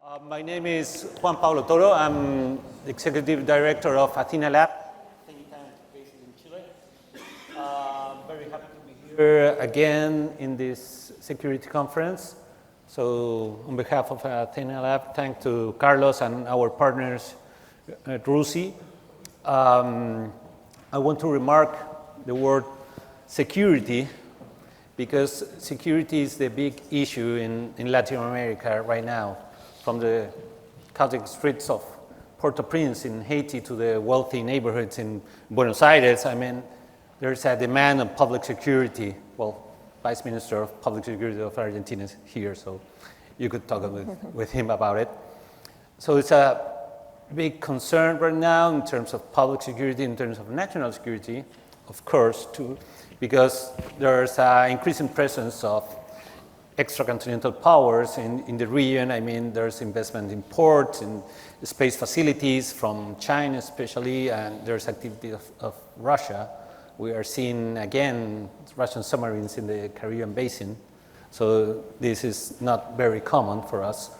My name is Juan Pablo Toro. I'm the Executive Director of AthenaLab, think tank based in Chile. Very happy to be here again in this security conference. So on behalf of AthenaLab, thanks to Carlos and our partners at RUSI. I want to remark the word security, because security is the big issue in Latin America right now. From the chaotic streets of Port-au-Prince in Haiti to the wealthy neighborhoods in Buenos Aires, I mean, there's a demand on public security. Well, Vice Minister of Public Security of Argentina is here, so you could talk with him about it. So it's a big concern right now in terms of public security, in terms of national security, of course, too, because there's an increasing presence of extracontinental powers in the region. I mean, there's investment in ports, in space facilities from China especially, and there's activity of Russia. We are seeing, again, Russian submarines in the Caribbean basin. So this is not very common for us.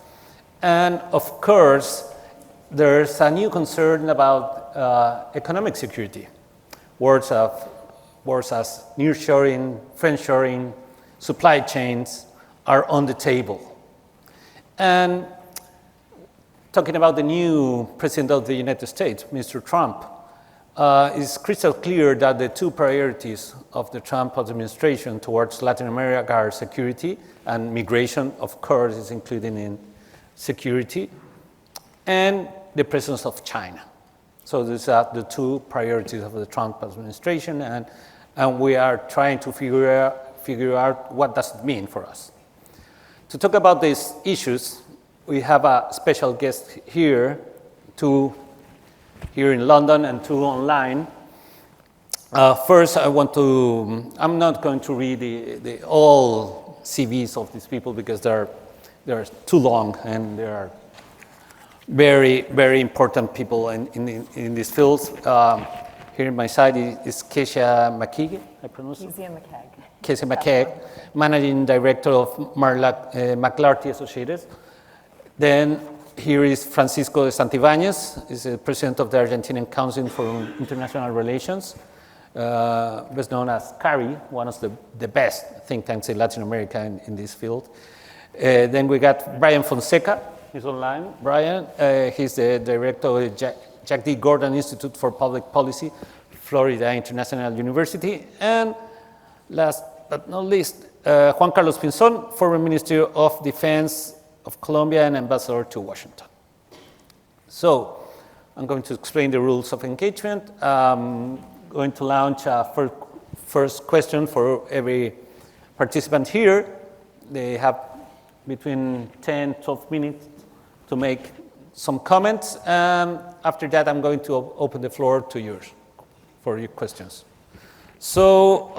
And of course, there's a new concern about economic security. Words as nearshoring, friendshoring, supply chains are on the table. And talking about the new president of the United States, Mr. Trump, it's crystal clear that the two priorities of the Trump administration towards Latin America are security, and migration, of course, is included in security, and the presence of China. So these are the two priorities of the Trump administration, and we are trying to figure out what does it mean for us. To talk about these issues, we have a special guest here, two here in London and two online. First, I'm not going to read the all CVs of these people because they're too long and they are very, very important people in these fields. Here on my side is Kezia McKeague, I pronounce it? Kezia McKeague, Managing Director of McLarty Associates. Then here is Francisco Santibanez, is the President of the Argentinian Council for International Relations, best known as CARI, one of the best think tanks in Latin America in this field. Then we got Brian Fonseca, he's online. Brian, he's the Director of the Jack D. Gordon Institute for Public Policy, Florida International University. And last but not least, Juan Carlos Pinzón, former Minister of Defense of Colombia and Ambassador to Washington. So I'm going to explain the rules of engagement. I'm going to launch a first question for every participant here. They have between 10, 12 minutes to make some comments. After that, I'm going to open the floor to yours for your questions. So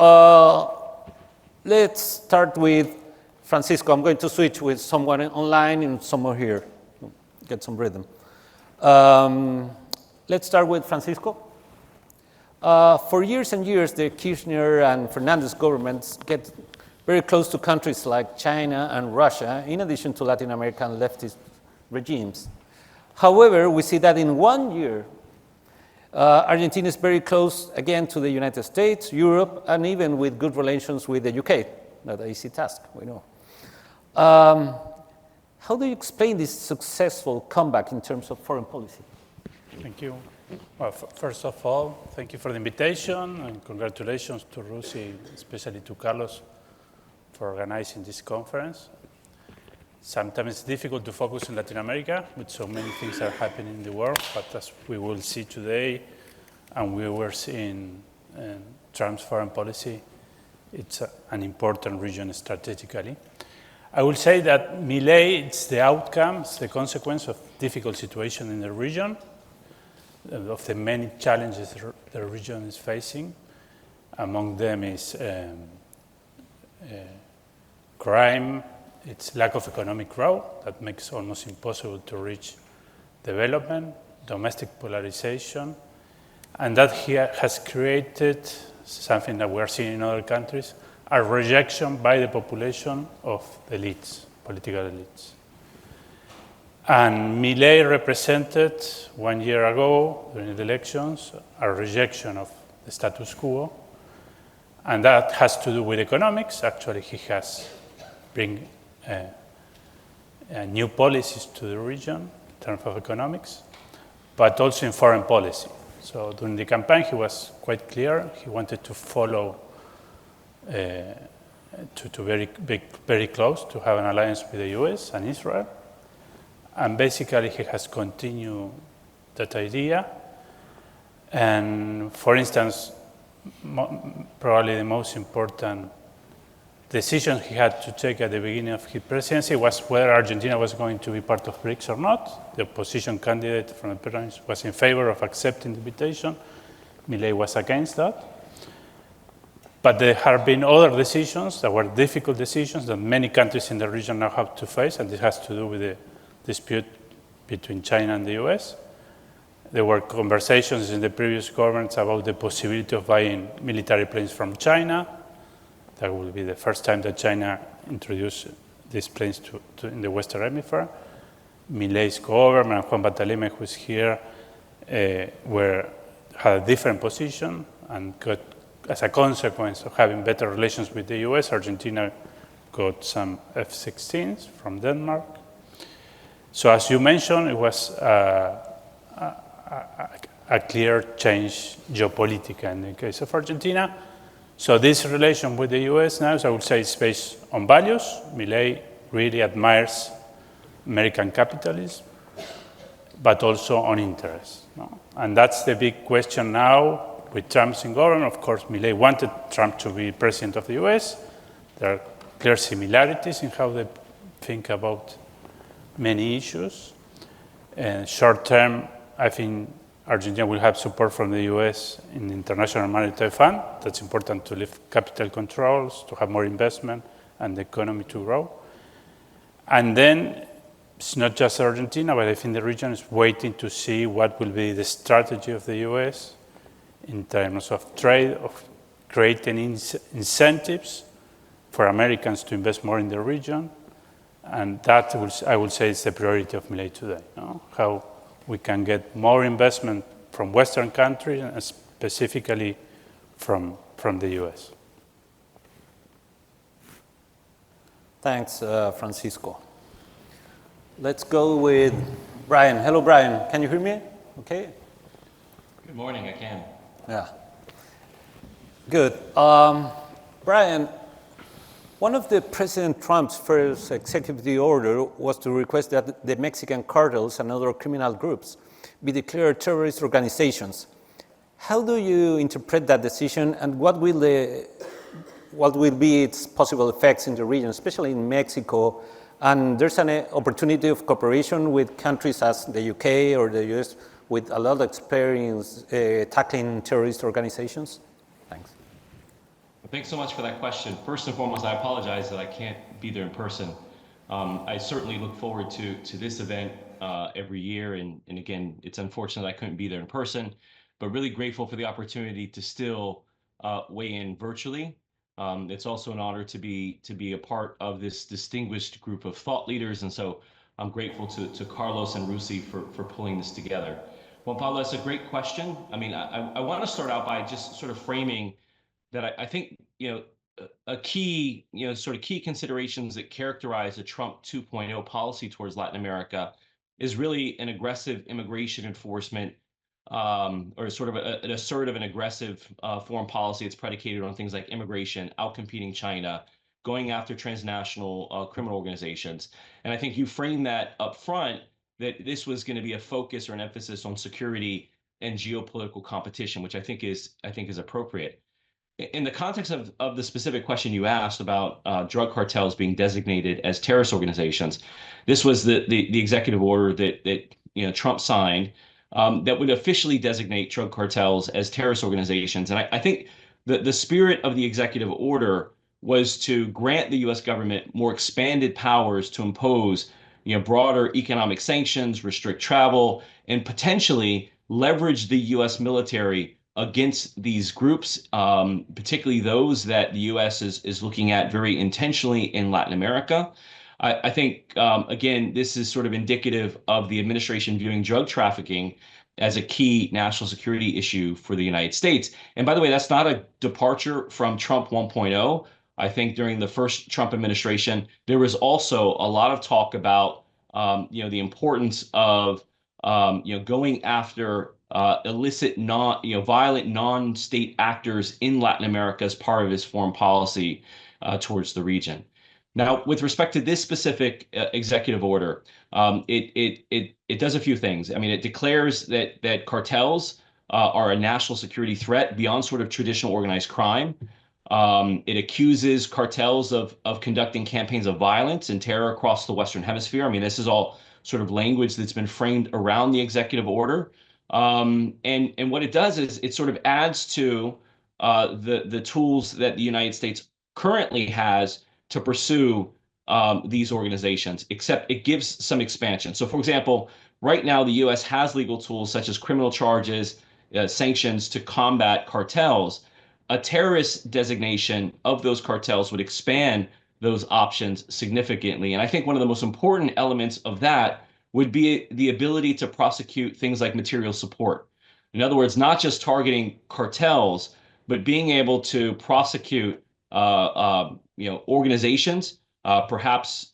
let's start with Francisco. I'm going to switch with someone online and someone here. Get some rhythm. Let's start with Francisco. For years and years, the Kirchner and Fernandez governments get very close to countries like China and Russia, in addition to Latin American leftist regimes. However, we see that in 1 year, Argentina is very close again to the United States, Europe, and even with good relations with the UK. Not an easy task, we know. How do you explain this successful comeback in terms of foreign policy? Thank you. Well, first of all, thank you for the invitation, and congratulations to RUSI, especially to Carlos, for organizing this conference. Sometimes it's difficult to focus in Latin America, with so many things are happening in the world, but as we will see today, and we were seeing Trump's foreign policy, it's an important region strategically. I will say that Milei, it's the outcome, it's the consequence of difficult situation in the region, of the many challenges the region is facing. Among them is crime, its lack of economic growth that makes it almost impossible to reach development, domestic polarization, and that here has created something that we're seeing in other countries, a rejection by the population of the elites, political elites. And Milei represented 1 year ago during the elections a rejection of the status quo. And that has to do with economics. Actually, he has bring new policies to the region in terms of economics, but also in foreign policy. So during the campaign, he was quite clear. He wanted to follow to very close to have an alliance with the US and Israel. And basically, he has continued that idea. And for instance, probably the most important decision he had to take at the beginning of his presidency was whether Argentina was going to be part of BRICS or not. The opposition candidate from the presidency was in favor of accepting the invitation. Milei was against that. But there have been other decisions that were difficult decisions that many countries in the region now have to face, and this has to do with the dispute between China and the US. There were conversations in the previous governments about the possibility of buying military planes from China. That will be the first time that China introduced these planes in the Western Hemisphere. Milei's government, Juan Bataleme, who's here, had a different position, and got, as a consequence of having better relations with the US, Argentina got some F-16s from Denmark. So as you mentioned, it was a clear change geopolitical in the case of Argentina. So this relation with the US now, so I would say, is based on values. Milei really admires American capitalism, but also on interest. No? And that's the big question now with Trump's in government. Of course, Milei wanted Trump to be president of the US. There are clear similarities in how they think about many issues. And short term, I think Argentina will have support from the US in the International Monetary Fund. That's important to lift capital controls, to have more investment, and the economy to grow. And then it's not just Argentina, but I think the region is waiting to see what will be the strategy of the US in terms of trade, of creating incentives for Americans to invest more in the region. And that, I would say, is the priority of Milei today. No? How we can get more investment from Western countries, and specifically from the US. Thanks, Francisco. Let's go with Brian. Hello, Brian. Can you hear me? Okay. Good morning. I can. Yeah. Good. Brian, one of the President Trump's first executive order was to request that the Mexican cartels and other criminal groups be declared terrorist organizations. How do you interpret that decision, and what will be its possible effects in the region, especially in Mexico? And there's an opportunity of cooperation with countries as the UK or the US with a lot of experience tackling terrorist organizations? Thanks. Thanks so much for that question. First and foremost, I apologize that I can't be there in person. I certainly look forward to this event every year. And again, it's unfortunate I couldn't be there in person, but really grateful for the opportunity to still weigh in virtually. It's also an honor to be a part of this distinguished group of thought leaders. And so I'm grateful to Carlos and RUSI for pulling this together. Well, Pablo, that's a great question. I mean, I want to start out by just sort of framing that I think, a key, sort of key considerations that characterize the Trump 2.0 policy towards Latin America is really an aggressive immigration enforcement, or sort of an assertive and aggressive foreign policy that's predicated on things like immigration, outcompeting China, going after transnational criminal organizations. And I think you framed that up front, that this was going to be a focus or an emphasis on security and geopolitical competition, which I think is appropriate. In the context of the specific question you asked about drug cartels being designated as terrorist organizations, this was the executive order that Trump signed that would officially designate drug cartels as terrorist organizations. And I think the spirit of the executive order was to grant the U.S. government more expanded powers to impose broader economic sanctions, restrict travel, and potentially leverage the U.S. military against these groups, particularly those that the U.S. is looking at very intentionally in Latin America. I think, again, this is sort of indicative of the administration viewing drug trafficking as a key national security issue for the United States. And by the way, that's not a departure from Trump 1.0. I think during the first Trump administration, there was also a lot of talk about, the importance of, going after illicit, violent non-state actors in Latin America as part of his foreign policy towards the region. Now, with respect to this specific executive order, it does a few things. I mean, it declares that cartels are a national security threat beyond sort of traditional organized crime. It accuses cartels of conducting campaigns of violence and terror across the Western Hemisphere. I mean, this is all sort of language that's been framed around the executive order. And what it does is it sort of adds to the tools that the United States currently has to pursue these organizations, except it gives some expansion. So, for example, right now the U.S. has legal tools such as criminal charges, sanctions to combat cartels. A terrorist designation of those cartels would expand those options significantly. And I think one of the most important elements of that would be the ability to prosecute things like material support. In other words, not just targeting cartels, but being able to prosecute organizations, perhaps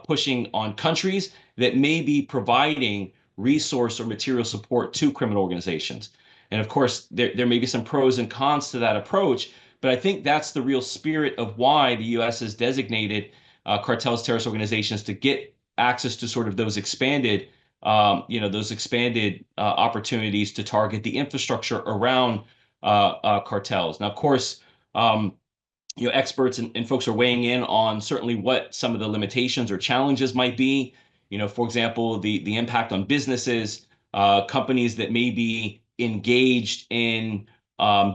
pushing on countries that may be providing resource or material support to criminal organizations. And of course, there may be some pros and cons to that approach, but I think that's the real spirit of why the U.S. has designated cartels, terrorist organizations, to get access to sort of those expanded, opportunities to target the infrastructure around cartels. Now, of course, experts and folks are weighing in on certainly what some of the limitations or challenges might be. For example, the impact on businesses, companies that may be engaged in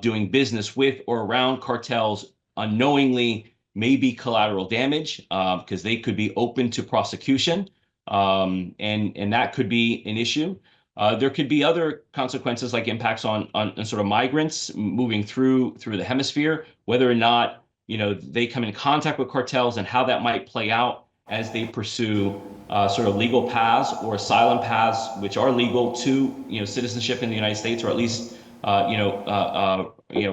doing business with or around cartels unknowingly may be collateral damage because they could be open to prosecution, and that could be an issue. There could be other consequences like impacts on sort of migrants moving through the hemisphere, whether or not they come in contact with cartels and how that might play out as they pursue sort of legal paths or asylum paths, which are legal to citizenship in the United States, or at least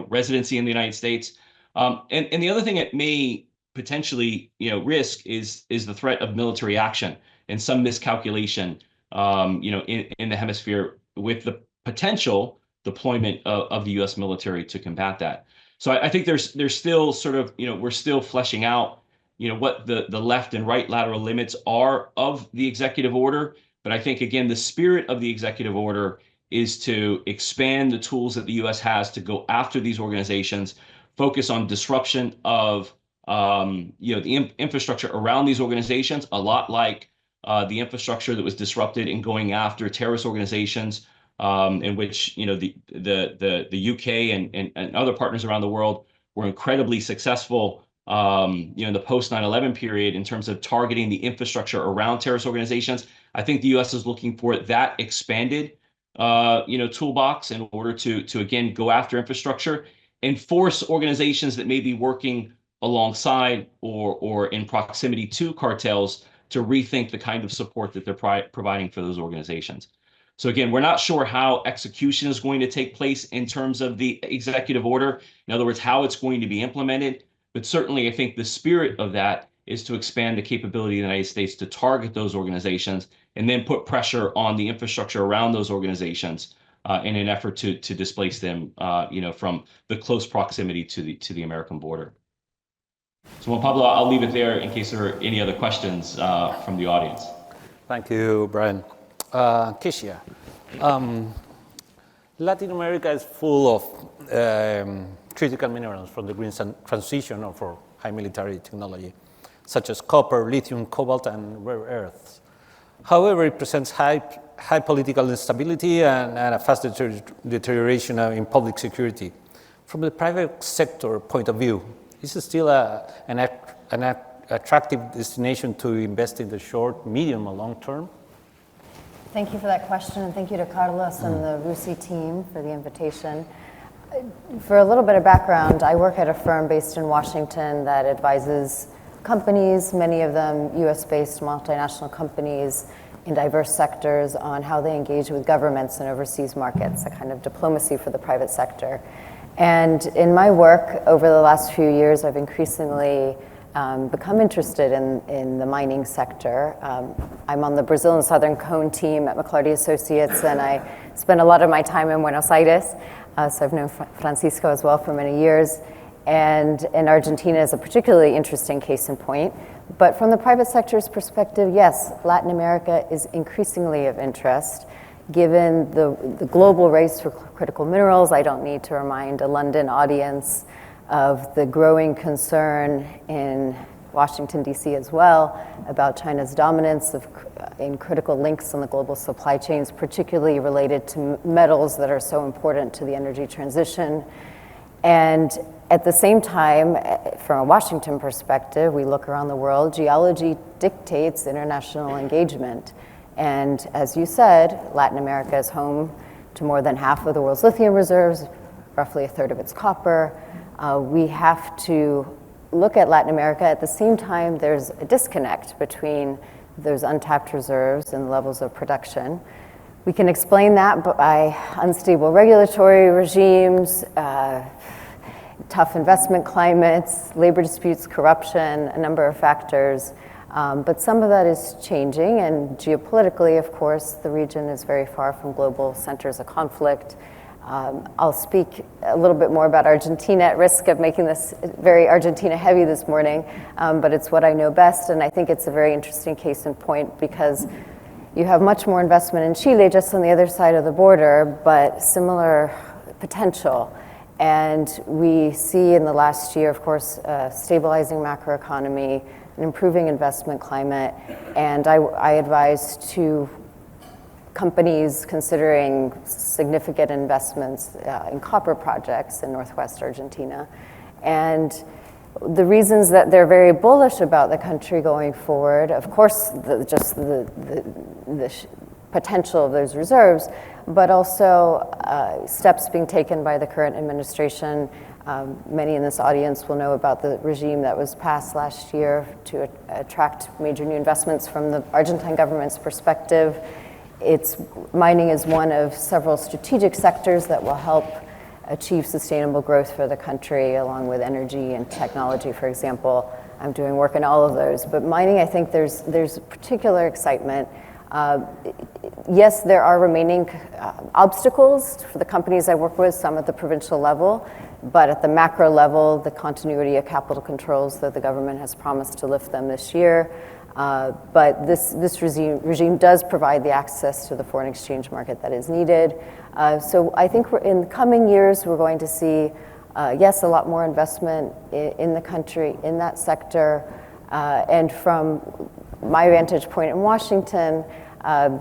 residency in the United States. And the other thing it may potentially risk is the threat of military action and some miscalculation in the hemisphere with the potential deployment of the U.S. military to combat that. So I think there's still sort of we're still fleshing out what the left and right lateral limits are of the executive order. But I think, again, the spirit of the executive order is to expand the tools that the U.S. has to go after these organizations, focus on disruption of the infrastructure around these organizations, a lot like the infrastructure that was disrupted in going after terrorist organizations, in which the UK and other partners around the world were incredibly successful in the post 9/11 period in terms of targeting the infrastructure around terrorist organizations. I think the U.S. is looking for that expanded toolbox in order to again go after infrastructure and force organizations that may be working alongside or in proximity to cartels to rethink the kind of support that they're providing for those organizations. So again, we're not sure how execution is going to take place in terms of the executive order. In other words, how it's going to be implemented. But certainly, I think the spirit of that is to expand the capability of the United States to target those organizations and then put pressure on the infrastructure around those organizations in an effort to displace them, from the close proximity to the American border. So, Juan Pablo, I'll leave it there in case there are any other questions from the audience. Thank you, Brian. Kezia, Latin America is full of critical minerals from the green transition or for high military technology, such as copper, lithium, cobalt, and rare earths. However, it presents high political instability and a fast deterioration in public security. From the private sector point of view, is it still an attractive destination to invest in the short, medium, or long term? Thank you for that question, and thank you to Carlos and the RUSI team for the invitation. For a little bit of background, I work at a firm based in Washington that advises companies, many of them US-based multinational companies in diverse sectors, on how they engage with governments and overseas markets, a kind of diplomacy for the private sector. And in my work over the last few years, I've increasingly become interested in the mining sector. I'm on the Brazil and Southern Cone team at McLarty Associates, and I spend a lot of my time in Buenos Aires. So I've known Francisco as well for many years. And Argentina is a particularly interesting case in point. But from the private sector's perspective, yes, Latin America is increasingly of interest. Given the global race for critical minerals, I don't need to remind a London audience of the growing concern in Washington, D.C. as well, about China's dominance in critical links in the global supply chains, particularly related to metals that are so important to the energy transition. And at the same time, from a Washington perspective, we look around the world, geology dictates international engagement. And as you said, Latin America is home to more than half of the world's lithium reserves, roughly a third of its copper. We have to look at Latin America. At the same time, there's a disconnect between those untapped reserves and levels of production. We can explain that by unstable regulatory regimes, tough investment climates, labor disputes, corruption, a number of factors. But some of that is changing, and geopolitically, of course, the region is very far from global centers of conflict. I'll speak a little bit more about Argentina, at risk of making this very Argentina heavy this morning, but it's what I know best, and I think it's a very interesting case in point because you have much more investment in Chile just on the other side of the border, but similar potential. And we see in the last year, of course, a stabilizing macroeconomy, an improving investment climate, and I advise to companies considering significant investments in copper projects in Northwest Argentina. And the reasons that they're very bullish about the country going forward, of course, just the potential of those reserves, but also steps being taken by the current administration. Many in this audience will know about the regime that was passed last year to attract major new investments from the Argentine government's perspective. Mining is one of several strategic sectors that will help achieve sustainable growth for the country, along with energy and technology, for example. I'm doing work in all of those. But mining, I think there's particular excitement. Yes, there are remaining obstacles for the companies I work with, some at the provincial level, but at the macro level, the continuity of capital controls that the government has promised to lift them this year. But this regime does provide the access to the foreign exchange market that is needed. So I think in the coming years, we're going to see, yes, a lot more investment in the country, in that sector. And from my vantage point in Washington,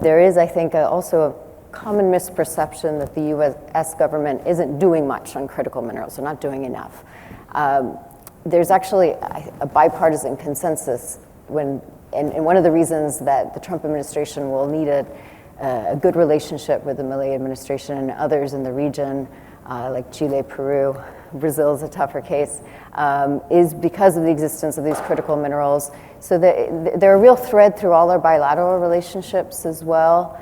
there is, I think, also a common misperception that the US government isn't doing much on critical minerals. They're not doing enough. There's actually a bipartisan consensus and one of the reasons that the Trump administration will need a good relationship with the Milei administration and others in the region, like Chile, Peru, Brazil is a tougher case, is because of the existence of these critical minerals. So they're a real thread through all our bilateral relationships as well.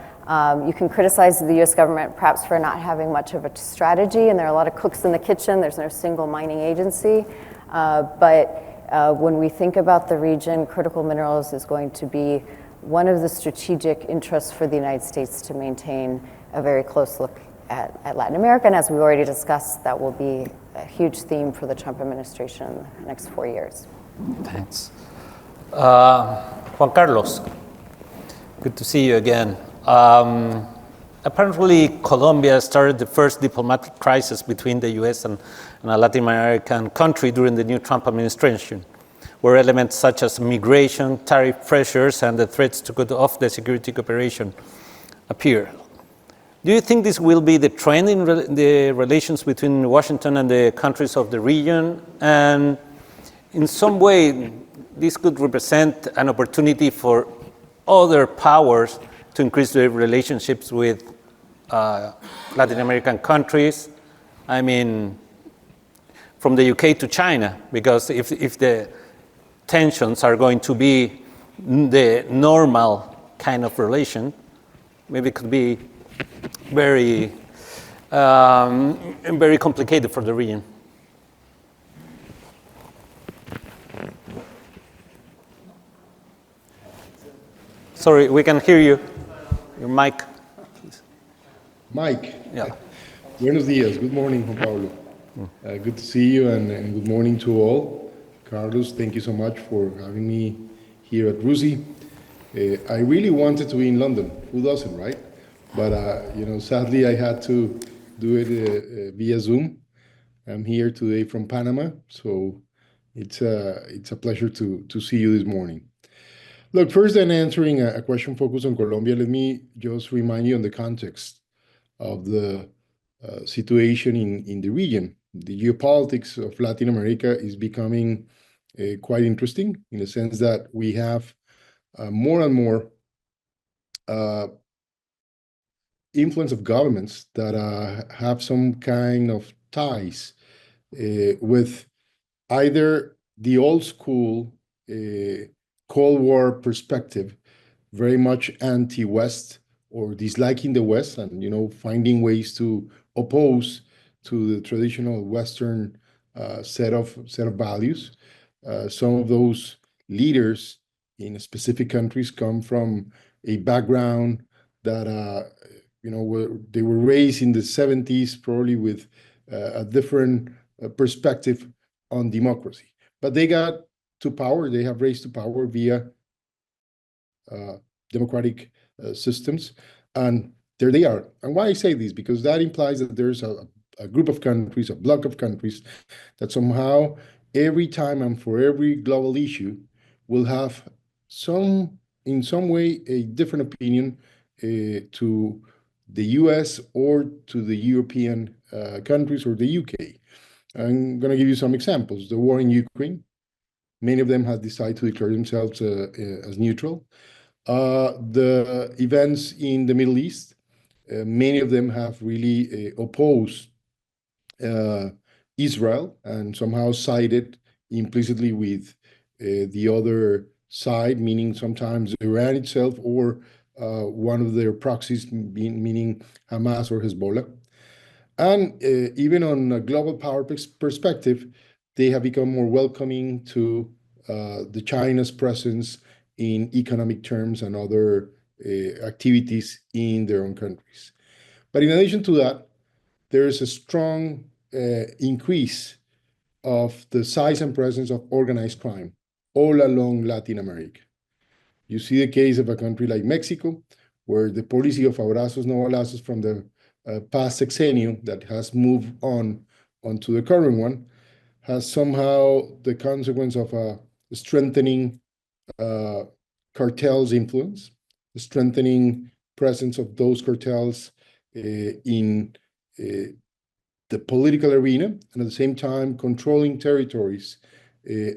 You can criticize the US government perhaps for not having much of a strategy, and there are a lot of cooks in the kitchen. There's no single mining agency. But when we think about the region, critical minerals is going to be one of the strategic interests for the United States to maintain a very close look at Latin America. And as we already discussed, that will be a huge theme for the Trump administration in the next 4 years. Thanks. Juan Carlos, good to see you again. Apparently, Colombia started the first diplomatic crisis between the US and a Latin American country during the new Trump administration, where elements such as migration, tariff pressures, and the threats to cut off the security cooperation appear. Do you think this will be the trend in the relations between Washington and the countries of the region? And in some way, this could represent an opportunity for other powers to increase their relationships with Latin American countries. I mean, from the UK to China, because if the tensions are going to be the normal kind of relation, maybe it could be very, very complicated for the region. Sorry, we can hear you. Your mic. Mike. Yeah. Buenos dias. Good morning, Juan Pablo. Good to see you, and good morning to all. Carlos, thank you so much for having me here at RUSI. I really wanted to be in London. Who doesn't, right? But sadly, I had to do it via Zoom. I'm here today from Panama, so it's a pleasure to see you this morning. Look, first, in answering a question focused on Colombia, let me just remind you on the context of the situation in the region. The geopolitics of Latin America is becoming quite interesting in the sense that we have more and more influence of governments that have some kind of ties with either the old school Cold War perspective, very much anti-West or disliking the West, and finding ways to oppose to the traditional Western set of values. Some of those leaders in specific countries come from a background that they were raised in the 70s, probably with a different perspective on democracy. But they got to power, they have raised to power via democratic systems, and there they are. And why I say this? Because that implies that there's a group of countries, a block of countries, that somehow every time and for every global issue will have in some way a different opinion to the US or to the European countries or the UK. I'm going to give you some examples. The war in Ukraine, many of them have decided to declare themselves as neutral. The events in the Middle East, many of them have really opposed Israel and somehow sided implicitly with the other side, meaning sometimes Iran itself or one of their proxies, meaning Hamas or Hezbollah. And even on a global power perspective, they have become more welcoming to the China's presence in economic terms and other activities in their own countries. But in addition to that, there is a strong increase of the size and presence of organized crime all along Latin America. You see the case of a country like Mexico, where the policy of abrazos no balazos from the past sexennium that has moved onto the current one has somehow the consequence of a strengthening cartels influence, the strengthening presence of those cartels in the political arena, and at the same time controlling territories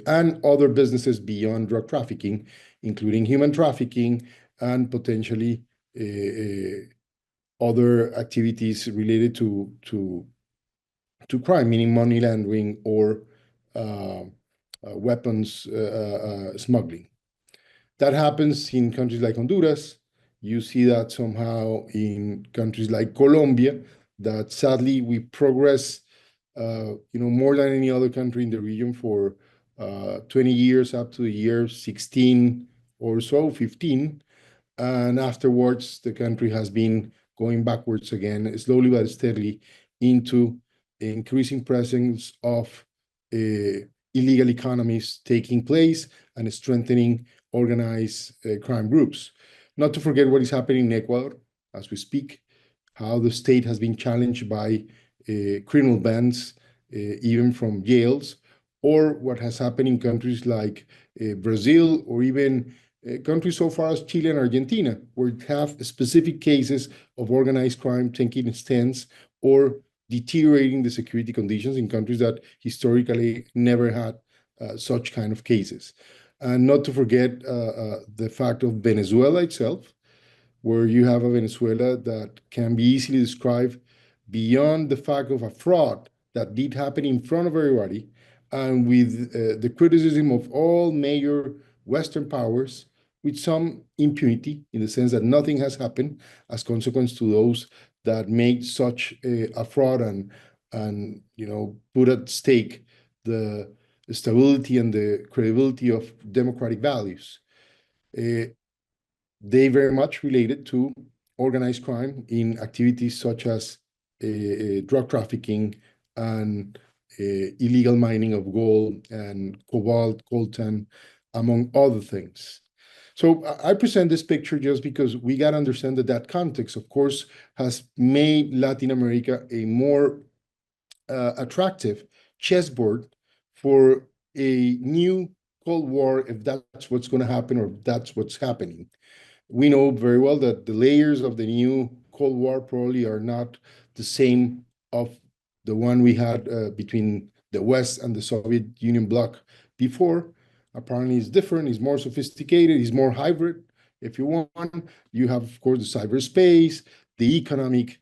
and other businesses beyond drug trafficking, including human trafficking and potentially other activities related to crime, meaning money laundering or weapons smuggling. That happens in countries like Honduras. You see that somehow in countries like Colombia, that sadly we progress more than any other country in the region for 20 years up to the year 16 or so, 15. And afterwards, the country has been going backwards again, slowly but steadily, into increasing presence of illegal economies taking place and strengthening organized crime groups. Not to forget what is happening in Ecuador as we speak, how the state has been challenged by criminal bands, even from jails, or what has happened in countries like Brazil, or even countries so far as Chile and Argentina, where we have specific cases of organized crime taking a stance or deteriorating the security conditions in countries that historically never had such kind of cases. And not to forget the fact of Venezuela itself, where you have a Venezuela that can be easily described beyond the fact of a fraud that did happen in front of everybody and with the criticism of all major Western powers, with some impunity in the sense that nothing has happened as consequence to those that made such a fraud and put at stake the stability and the credibility of democratic values. They very much related to organized crime in activities such as drug trafficking and illegal mining of gold and cobalt, coltan, among other things. So I present this picture just because we got to understand that context, of course, has made Latin America a more attractive chessboard for a new Cold War, if that's what's going to happen or if that's what's happening. We know very well that the layers of the new Cold War probably are not the same of the one we had between the West and the Soviet Union bloc before. Apparently it's different, it's more sophisticated, it's more hybrid. If you want, you have, of course, the cyberspace, the economic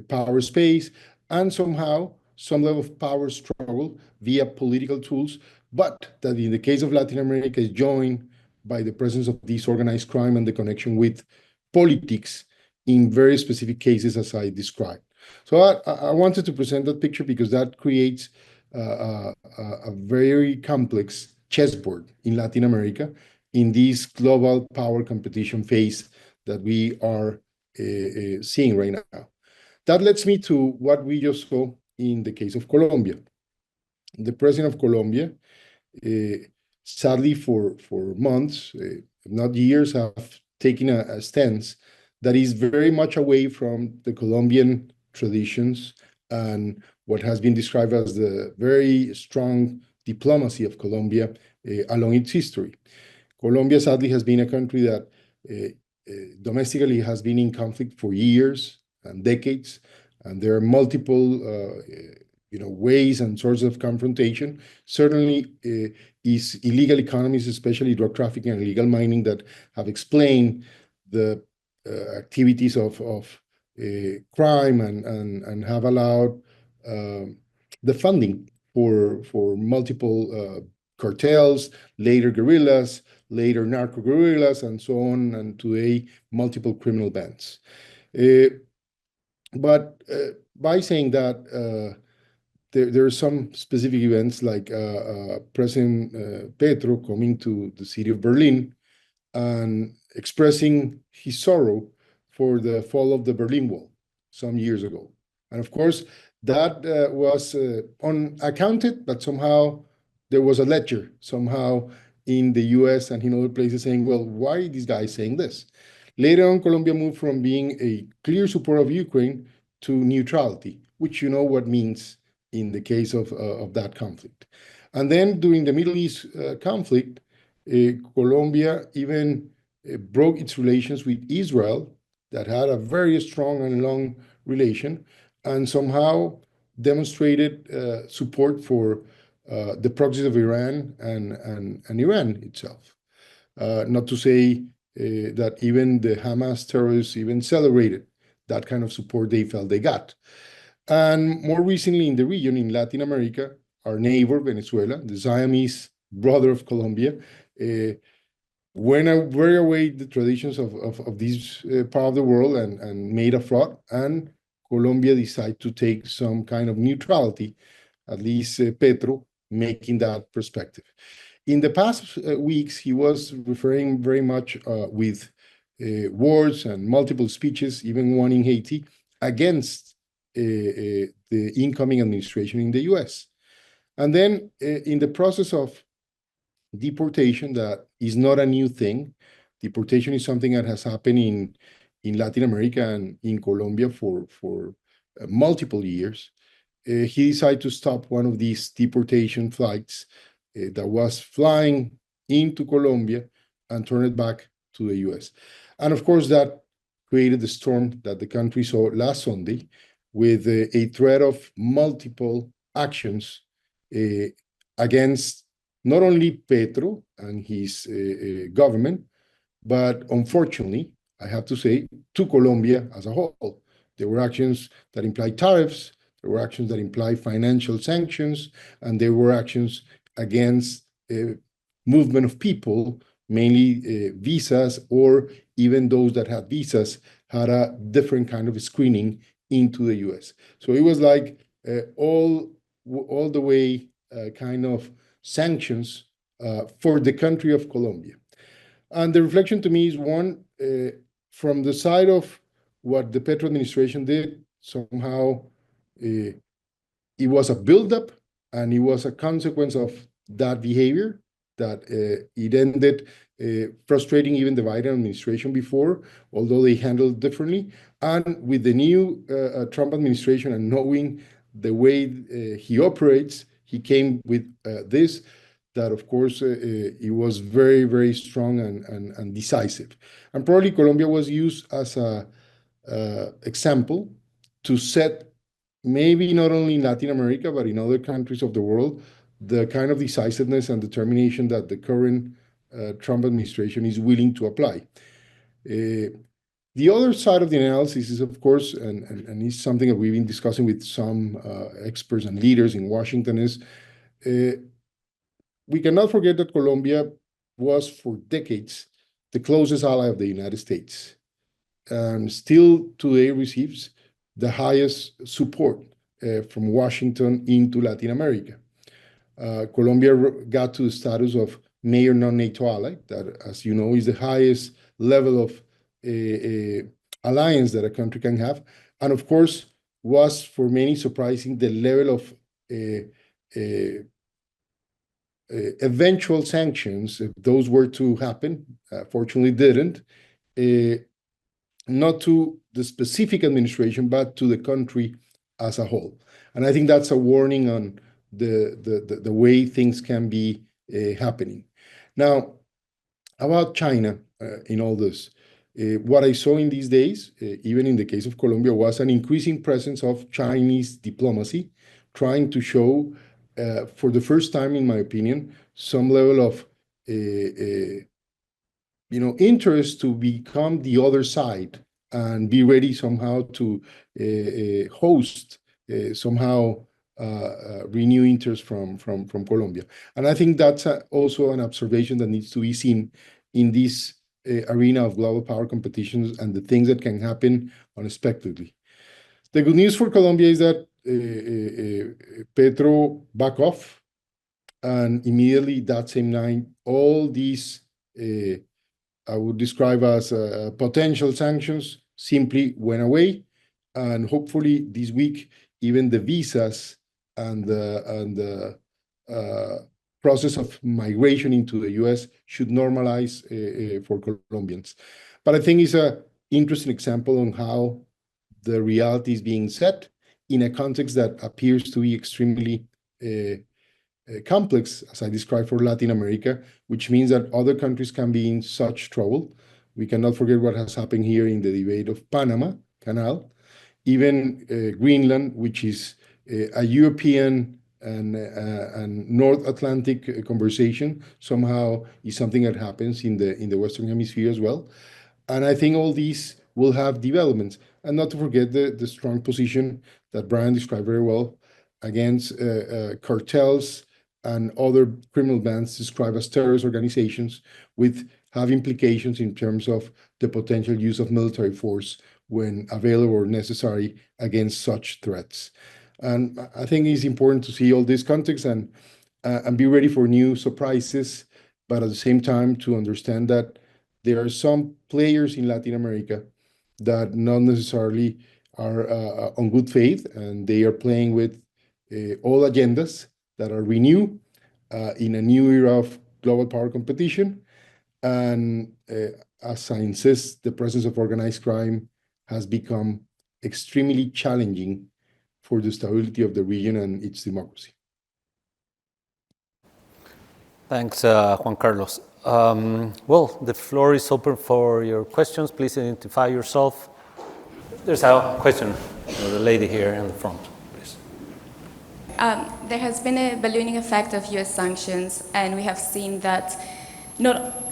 power space, and somehow some level of power struggle via political tools, but that in the case of Latin America is joined by the presence of this organized crime and the connection with politics in very specific cases as I described. So I wanted to present that picture because that creates a very complex chessboard in Latin America in this global power competition phase that we are seeing right now. That leads me to what we just saw in the case of Colombia. The president of Colombia, sadly for months, if not years, have taken a stance that is very much away from the Colombian traditions and what has been described as the very strong diplomacy of Colombia along its history. Colombia, sadly, has been a country that domestically has been in conflict for years and decades, and there are multiple ways and sources of confrontation. Certainly is illegal economies, especially drug trafficking and illegal mining, that have explained the activities of crime and have allowed the funding for multiple cartels, later guerrillas, later narco guerrillas, and so on, and today multiple criminal bands. But by saying that, there are some specific events like President Petro coming to the city of Berlin and expressing his sorrow for the fall of the Berlin Wall some years ago. And of course, that was unaccounted, but somehow there was a ledger somehow in the US and in other places saying, well, why are these guys saying this? Later on, Colombia moved from being a clear supporter of Ukraine to neutrality, which you know what means in the case of that conflict. And then during the Middle East conflict, Colombia even broke its relations with Israel, that had a very strong and long relation, and somehow demonstrated support for the proxies of Iran and Iran itself. Not to say that even the Hamas terrorists even celebrated that kind of support they felt they got. And more recently in the region, in Latin America, our neighbor, Venezuela, the Siamese brother of Colombia, went very away the traditions of this part of the world and made a fraud, and Colombia decided to take some kind of neutrality, at least Petro making that perspective. In the past weeks, he was referring very much with words and multiple speeches, even one in Haiti, against the incoming administration in the US. And then in the process of deportation, that is not a new thing. Deportation is something that has happened in Latin America and in Colombia for multiple years. He decided to stop one of these deportation flights that was flying into Colombia and turn it back to the US. And of course, that created the storm that the country saw last Sunday, with a threat of multiple actions against not only Petro and his government, but unfortunately, I have to say, to Colombia as a whole. There were actions that implied tariffs, there were actions that imply financial sanctions, and there were actions against movement of people, mainly visas, or even those that had visas had a different kind of screening into the US. So it was like all the way kind of sanctions for the country of Colombia. And the reflection to me is one, from the side of what the Petro administration did, somehow it was a buildup and it was a consequence of that behavior that it ended frustrating even the Biden administration before, although they handled it differently. And with the new Trump administration and knowing the way he operates, he came with this, that of course it was very, very strong and decisive. And probably Colombia was used as a example to set, maybe not only in Latin America, but in other countries of the world, the kind of decisiveness and determination that the current Trump administration is willing to apply. The other side of the analysis is, of course, and it's something that we've been discussing with some experts and leaders in Washington, is we cannot forget that Colombia was for decades the closest ally of the United States, and still today receives the highest support from Washington into Latin America. Colombia got to the status of major non-NATO ally, that, as you know, is the highest level of alliance that a country can have. And of course, was for many surprising the level of eventual sanctions, if those were to happen, fortunately didn't, not to the specific administration, but to the country as a whole. And I think that's a warning on the way things can be happening. Now, about China in all this, what I saw in these days, even in the case of Colombia, was an increasing presence of Chinese diplomacy, trying to show, for the first time, in my opinion, some level of interest to become the other side and be ready somehow to host somehow renew interest from Colombia. And I think that's also an observation that needs to be seen in this arena of global power competitions and the things that can happen unexpectedly. The good news for Colombia is that Petro back off, and immediately that same night, all these I would describe as potential sanctions simply went away, and hopefully this week even the visas and the process of migration into the US should normalize for Colombians. But I think it's an interesting example on how the reality is being set in a context that appears to be extremely complex, as I described for Latin America, which means that other countries can be in such trouble. We cannot forget what has happened here in the debate of Panama Canal, even Greenland, which is a European and North Atlantic conversation, somehow is something that happens in the Western Hemisphere as well. And I think all these will have developments, and not to forget the strong position that Brian described very well against cartels and other criminal bands described as terrorist organizations, with have implications in terms of the potential use of military force when available or necessary against such threats. And I think it's important to see all this context and be ready for new surprises, but at the same time to understand that there are some players in Latin America that not necessarily are on good faith, and they are playing with all agendas that are renewed in a new era of global power competition. And as I insist, the presence of organized crime has become extremely challenging for the stability of the region and its democracy. Thanks, Juan Carlos. Well, the floor is open for your questions. Please identify yourself. There's a question, the lady here in the front, please. There has been a ballooning effect of US sanctions, and we have seen that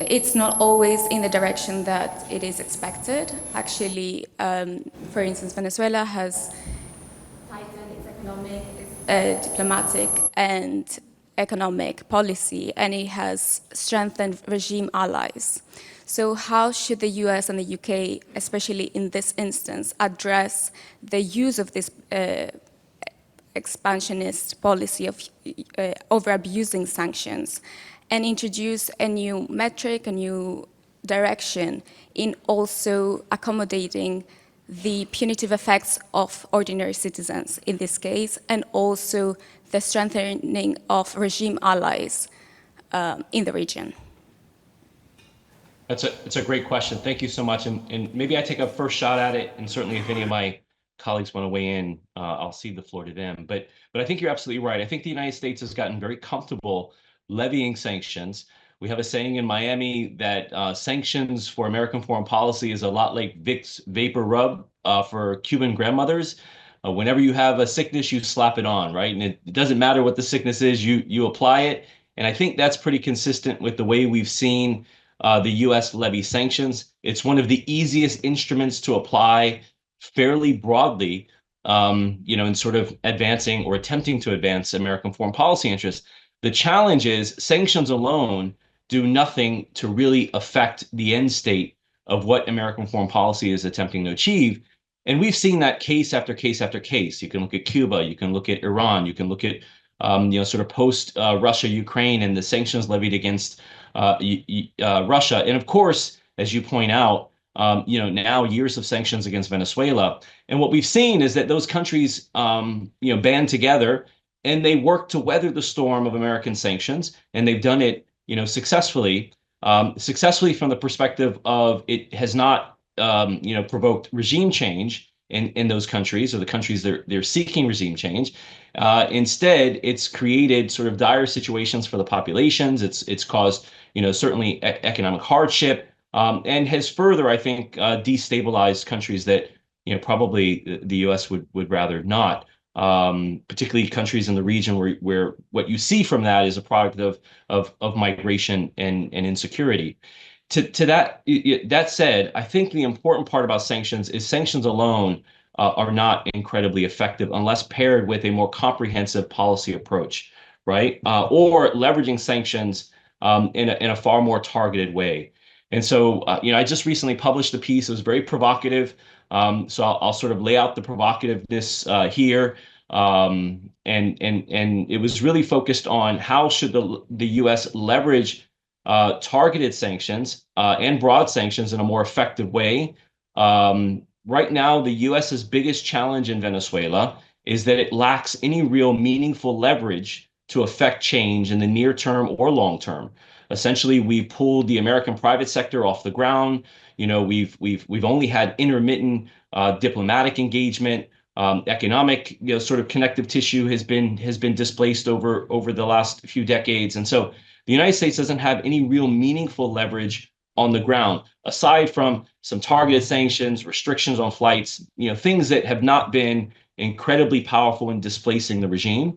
it's not always in the direction that it is expected. Actually, for instance, Venezuela has tightened its economic, diplomatic, and economic policy, and it has strengthened regime allies. So how should the US and the UK, especially in this instance, address the use of this expansionist policy of over abusing sanctions and introduce a new metric, a new direction in also accommodating the punitive effects of ordinary citizens in this case, and also the strengthening of regime allies in the region? It's a great question. Thank you so much. And maybe I take a first shot at it, and certainly if any of my colleagues want to weigh in, I'll cede the floor to them. But I think you're absolutely right. I think the United States has gotten very comfortable levying sanctions. We have a saying in Miami that sanctions for American foreign policy is a lot like Vicks vapor rub for Cuban grandmothers. Whenever you have a sickness, you slap it on, right? And it doesn't matter what the sickness is, you apply it. And I think that's pretty consistent with the way we've seen the U.S. levy sanctions. It's one of the easiest instruments to apply fairly broadly, in sort of advancing or attempting to advance American foreign policy interests. The challenge is sanctions alone do nothing to really affect the end state of what American foreign policy is attempting to achieve. And we've seen that case after case after case. You can look at Cuba, you can look at Iran, you can look at sort of post Russia, Ukraine, and the sanctions levied against Russia. And of course, as you point out, now years of sanctions against Venezuela. And what we've seen is that those countries, band together and they work to weather the storm of American sanctions. And they've done it, successfully from the perspective of it has not, provoked regime change in those countries, or the countries they're seeking regime change. Instead, it's created sort of dire situations for the populations. It's caused, certainly economic hardship, and has further, I think, destabilized countries that, probably the U.S. would rather not. Particularly countries in the region where what you see from that is a product of migration and insecurity. To that said, I think the important part about sanctions is sanctions alone are not incredibly effective unless paired with a more comprehensive policy approach, right? Or leveraging sanctions in a far more targeted way. And so, I just recently published a piece. It was very provocative. So I'll sort of lay out the provocativeness here. And it was really focused on how should the U.S. leverage targeted sanctions and broad sanctions in a more effective way. Right now, the U.S.'s biggest challenge in Venezuela is that it lacks any real meaningful leverage to affect change in the near term or long term. Essentially, we pulled the American private sector off the ground. We've only had intermittent diplomatic engagement. Economic, sort of connective tissue has been displaced over the last few decades, and so the United States doesn't have any real meaningful leverage on the ground, aside from some targeted sanctions, restrictions on flights, things that have not been incredibly powerful in displacing the regime,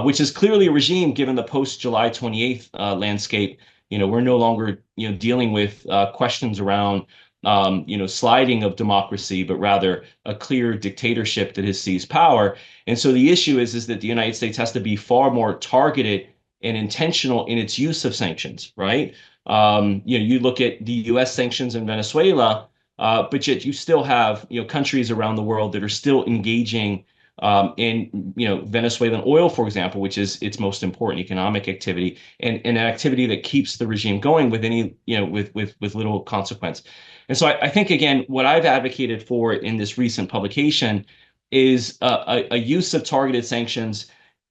which is clearly a regime given the post-July 28th landscape. We're no longer, dealing with questions around, sliding of democracy, but rather a clear dictatorship that has seized power. And so the issue is that the United States has to be far more targeted and intentional in its use of sanctions, right? You look at the U.S. sanctions in Venezuela, but yet you still have, countries around the world that are still engaging in, Venezuelan oil, for example, which is its most important economic activity, and an activity that keeps the regime going with any, with little consequence. And so I think, again, what I've advocated for in this recent publication is a use of targeted sanctions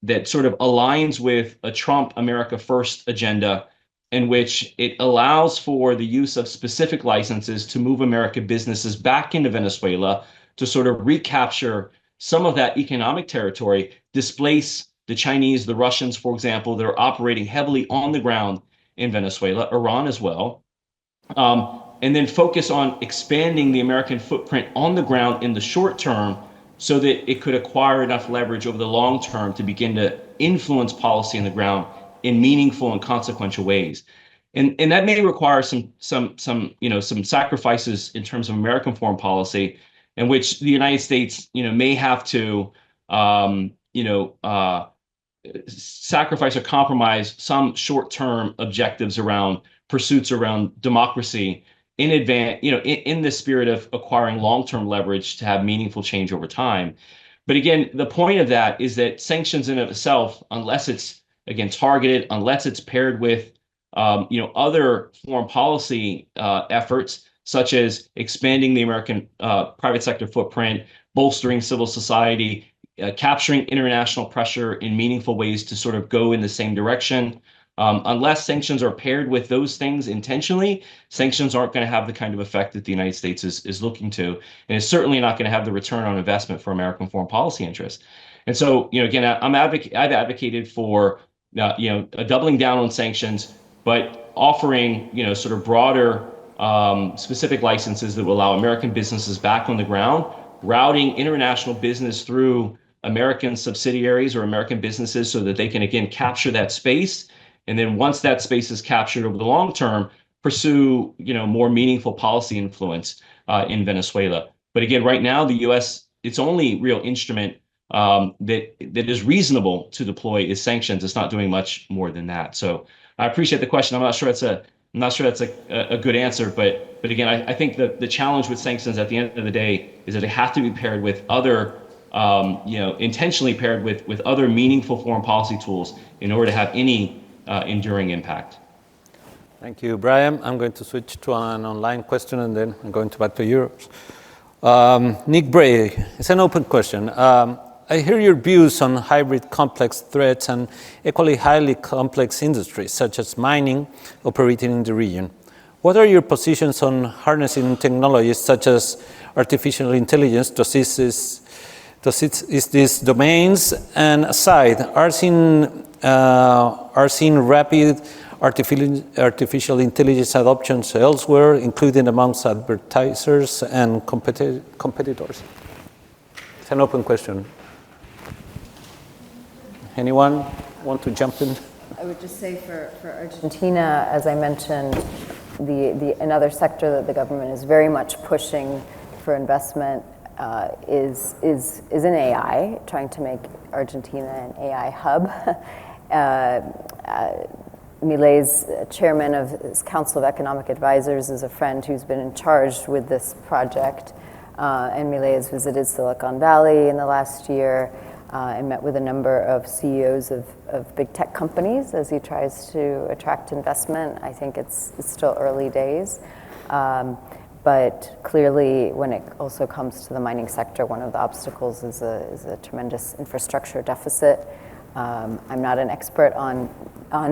that sort of aligns with a Trump America First agenda, in which it allows for the use of specific licenses to move American businesses back into Venezuela to sort of recapture some of that economic territory, displace the Chinese, the Russians, for example, that are operating heavily on the ground in Venezuela, Iran as well, and then focus on expanding the American footprint on the ground in the short term so that it could acquire enough leverage over the long term to begin to influence policy on the ground in meaningful and consequential ways. And that may require some sacrifices in terms of American foreign policy, in which the United States, may have to sacrifice or compromise some short-term objectives around pursuits around democracy in advance, in the spirit of acquiring long-term leverage to have meaningful change over time. But again, the point of that is that sanctions in of itself, unless it's again targeted, unless it's paired with other foreign policy efforts, such as expanding the American private sector footprint, bolstering civil society, capturing international pressure in meaningful ways to sort of go in the same direction. Unless sanctions are paired with those things intentionally, sanctions aren't going to have the kind of effect that the United States is looking to, and it's certainly not going to have the return on investment for American foreign policy interests. And so, again, I've advocated for a doubling down on sanctions, but offering sort of broader specific licenses that will allow American businesses back on the ground, routing international business through American subsidiaries or American businesses so that they can, again, capture that space. And then once that space is captured over the long term, pursue, more meaningful policy influence in Venezuela. But again, right now, the U.S., its only real instrument that is reasonable to deploy is sanctions. It's not doing much more than that. So I appreciate the question. I'm not sure that's a good answer, but again, I think the challenge with sanctions at the end of the day is that they have to be paired with other, intentionally paired with other meaningful foreign policy tools in order to have any enduring impact. Thank you, Brian. I'm going to switch to an online question, and then I'm going back to yours. Nick Bray, it's an open question. I hear your views on hybrid complex threats and equally highly complex industries, such as mining, operating in the region. What are your positions on harnessing technologies such as artificial intelligence to assist these domains? And aside, are seeing rapid artificial intelligence adoptions elsewhere, including amongst advertisers and competitors? It's an open question. Anyone want to jump in? I would just say for Argentina, as I mentioned, another sector that the government is very much pushing for investment is in AI, trying to make Argentina an AI hub. Milei's chairman of his Council of Economic Advisors is a friend who's been charged with this project. And Milei has visited Silicon Valley in the last year and met with a number of CEOs of big tech companies as he tries to attract investment. I think it's still early days. But clearly, when it also comes to the mining sector, one of the obstacles is a tremendous infrastructure deficit. I'm not an expert on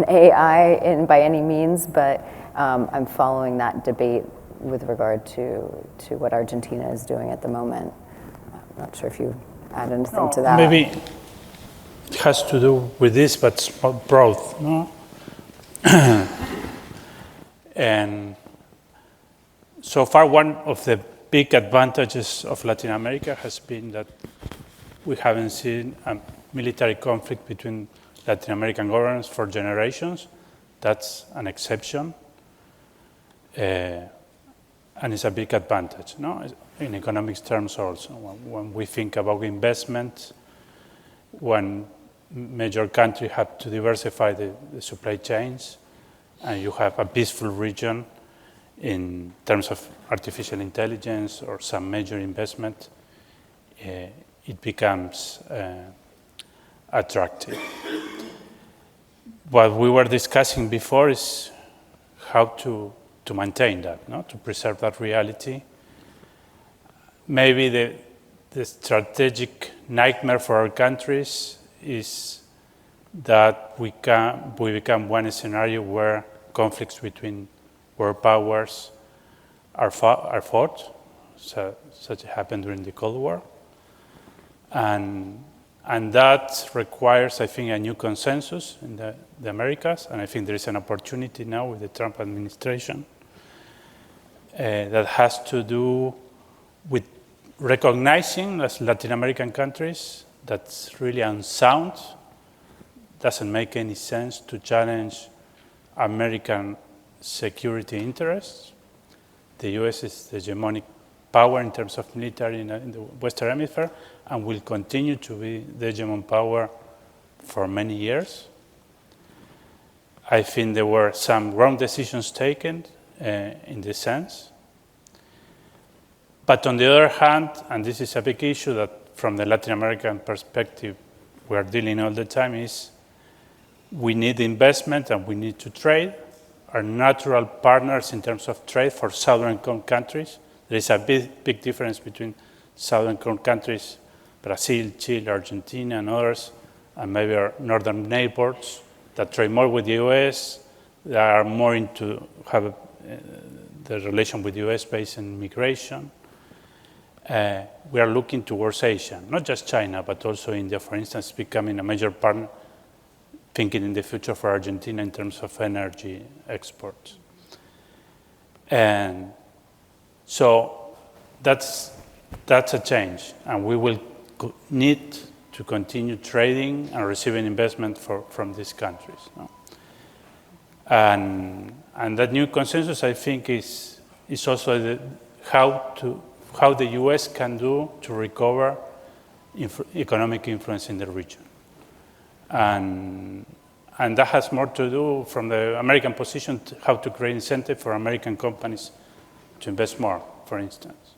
AI by any means, but I'm following that debate with regard to what Argentina is doing at the moment. I'm not sure if you add anything to that. Maybe it has to do with this, but it's broad, no? And so far, one of the big advantages of Latin America has been that we haven't seen a military conflict between Latin American governments for generations. That's an exception. And it's a big advantage, no? In economics terms also. When we think about investment, when major countries have to diversify the supply chains, and you have a peaceful region in terms of artificial intelligence or some major investment, it becomes attractive. What we were discussing before is how to maintain that, no? To preserve that reality. Maybe the strategic nightmare for our countries is that we become one scenario where conflicts between world powers are fought, such happened during the Cold War. And that requires, I think, a new consensus in the Americas, and I think there is an opportunity now with the Trump administration that has to do with recognizing as Latin American countries that's really unsound, doesn't make any sense to challenge American security interests. The US is the hegemonic power in terms of military in the Western Hemisphere, and will continue to be the hegemon power for many years. I think there were some wrong decisions taken in this sense. But on the other hand, and this is a big issue that from the Latin American perspective we are dealing all the time, is we need investment and we need to trade. Our natural partners in terms of trade for Southern Cone countries, there is a big difference between Southern Cone countries, Brazil, Chile, Argentina, and others, and maybe our northern neighbors that trade more with the US, that are more into have the relation with the US based in migration. We are looking towards Asia, not just China, but also India, for instance, becoming a major partner, thinking in the future for Argentina in terms of energy exports. And so that's a change, and we will need to continue trading and receiving investment from these countries. No? And that new consensus, I think, is also how the US can do to recover economic influence in the region. And that has more to do from the American position, how to create incentive for American companies to invest more, for instance.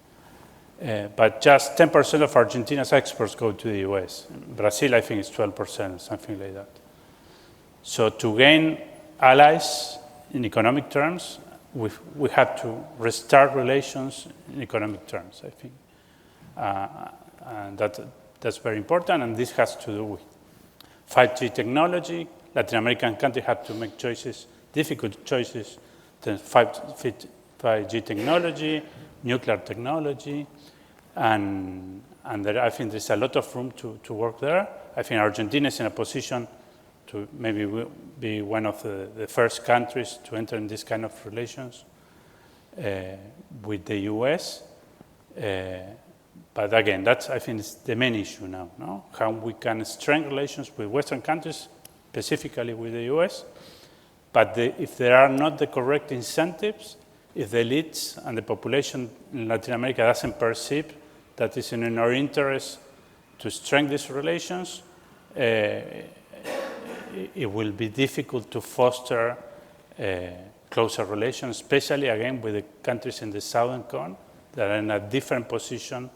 But just 10% of Argentina's exports go to the US. Brazil, I think, is 12%, something like that. So to gain allies in economic terms, we have to restart relations in economic terms, I think. And that's very important, and this has to do with 5G technology. Latin American countries have to make choices, difficult choices, 5G technology, nuclear technology, and I think there's a lot of room to work there. I think Argentina is in a position to maybe be one of the first countries to enter in this kind of relations with the US. But again, that's, I think, is the main issue now, no? How we can strengthen relations with Western countries, specifically with the US. But if there are not the correct incentives, if the elites and the population in Latin America doesn't perceive that it's in our interest to strengthen these relations, it will be difficult to foster closer relations, especially, again, with the countries in the Southern Cone that are in a different position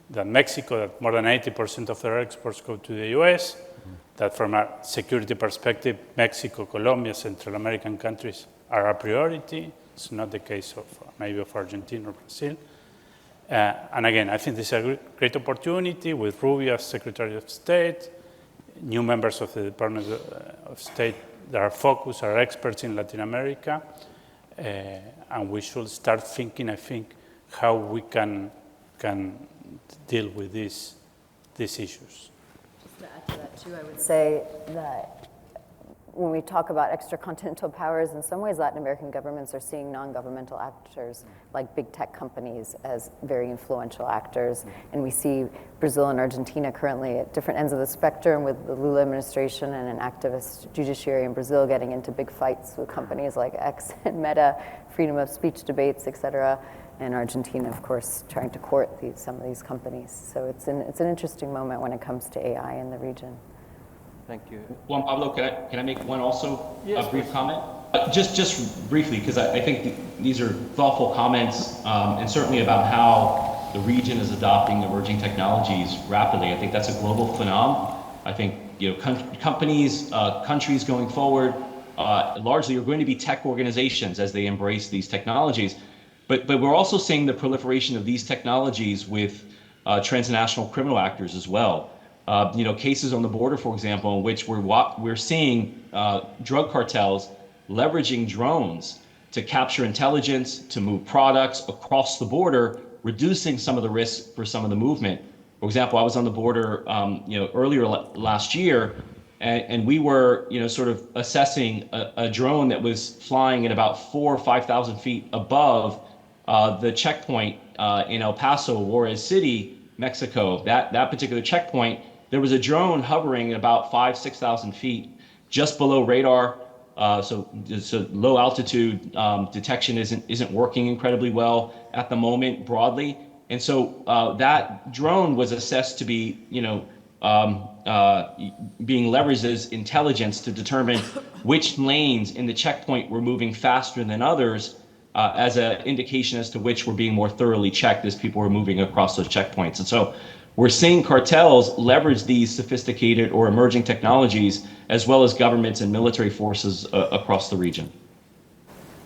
than Mexico, that more than 80% of their exports go to the US, that from a security perspective, Mexico, Colombia, Central American countries are a priority. It's not the case of maybe of Argentina or Brazil. And again, I think this is a great opportunity with Rubio as Secretary of State, new members of the Department of State that are focused, are experts in Latin America, and we should start thinking, I think, how we can deal with these issues. Just to add to that too, I would say that when we talk about extracontinental powers, in some ways Latin American governments are seeing non-governmental actors like big tech companies as very influential actors. And we see Brazil and Argentina currently at different ends of the spectrum, with the Lula administration and an activist judiciary in Brazil getting into big fights with companies like X and Meta, freedom of speech debates, et cetera. And Argentina, of course, trying to court some of these companies. So it's an interesting moment when it comes to AI in the region. Thank you. Juan Pablo, can I make one also, yes, a brief please. comment? Just briefly, because I think these are thoughtful comments, and certainly about how the region is adopting emerging technologies rapidly. I think that's a global phenomenon. I think companies, countries going forward, largely are going to be tech organizations as they embrace these technologies. But we're also seeing the proliferation of these technologies with transnational criminal actors as well. Cases on the border, for example, in which we're seeing drug cartels leveraging drones to capture intelligence, to move products across the border, reducing some of the risk for some of the movement. For example, I was on the border, earlier last year, and we were, sort of assessing a drone that was flying at about 4,000 or 5,000 feet above the checkpoint in El Paso, Juarez City, Mexico. That particular checkpoint, there was a drone hovering at about 5,000 to 6,000 feet just below radar, So low altitude detection isn't working incredibly well at the moment broadly. And so that drone was assessed to be, being leveraged as intelligence to determine which lanes in the checkpoint were moving faster than others, as an indication as to which were being more thoroughly checked as people were moving across those checkpoints. And so we're seeing cartels leverage these sophisticated or emerging technologies, as well as governments and military forces across the region.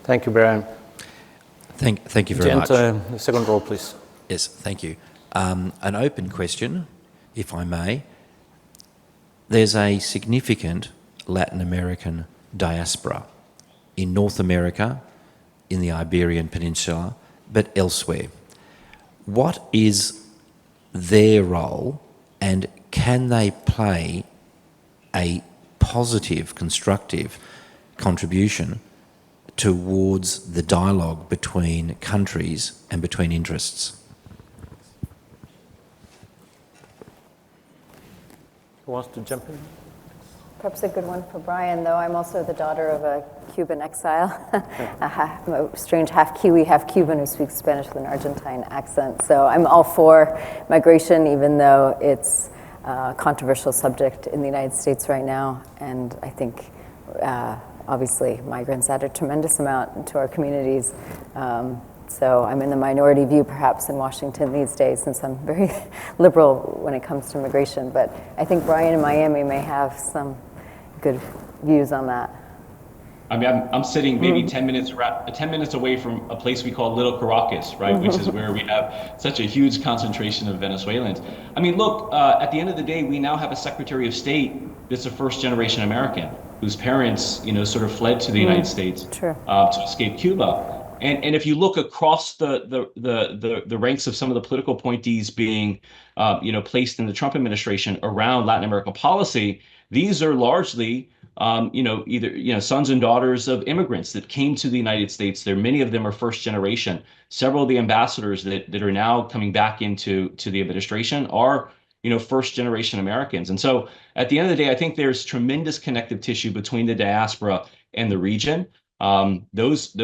Thank you, Brian. Thank you very much. The second row, please. Yes, thank you. An open question, if I may. There's a significant Latin American diaspora in North America, in the Iberian Peninsula, but elsewhere. What is their role, and can they play a positive, constructive contribution towards the dialogue between countries and between interests? Who wants to jump in? Perhaps a good one for Brian, though. I'm also the daughter of a Cuban exile. I'm a strange half Kiwi, half Cuban who speaks Spanish with an Argentine accent. So I'm all for migration, even though it's a controversial subject in the United States right now. And I think, obviously, migrants add a tremendous amount to our communities. So I'm in the minority view, perhaps, in Washington these days, since I'm very liberal when it comes to migration. But I think Brian in Miami may have some good views on that. I mean, I'm sitting maybe 10 minutes away from a place we call Little Caracas, right? Which is where we have such a huge concentration of Venezuelans. I mean, look, at the end of the day, we now have a Secretary of State that's a first-generation American whose parents, sort of fled to the United States to escape Cuba. And if you look across the ranks of some of the political appointees being, placed in the Trump administration around Latin American policy, these are largely, either sons and daughters of immigrants that came to the United States. Many of them are first generation. Several of the ambassadors that are now coming back into the administration are, first generation Americans. And so at the end of the day, I think there's tremendous connective tissue between the diaspora and the region. Those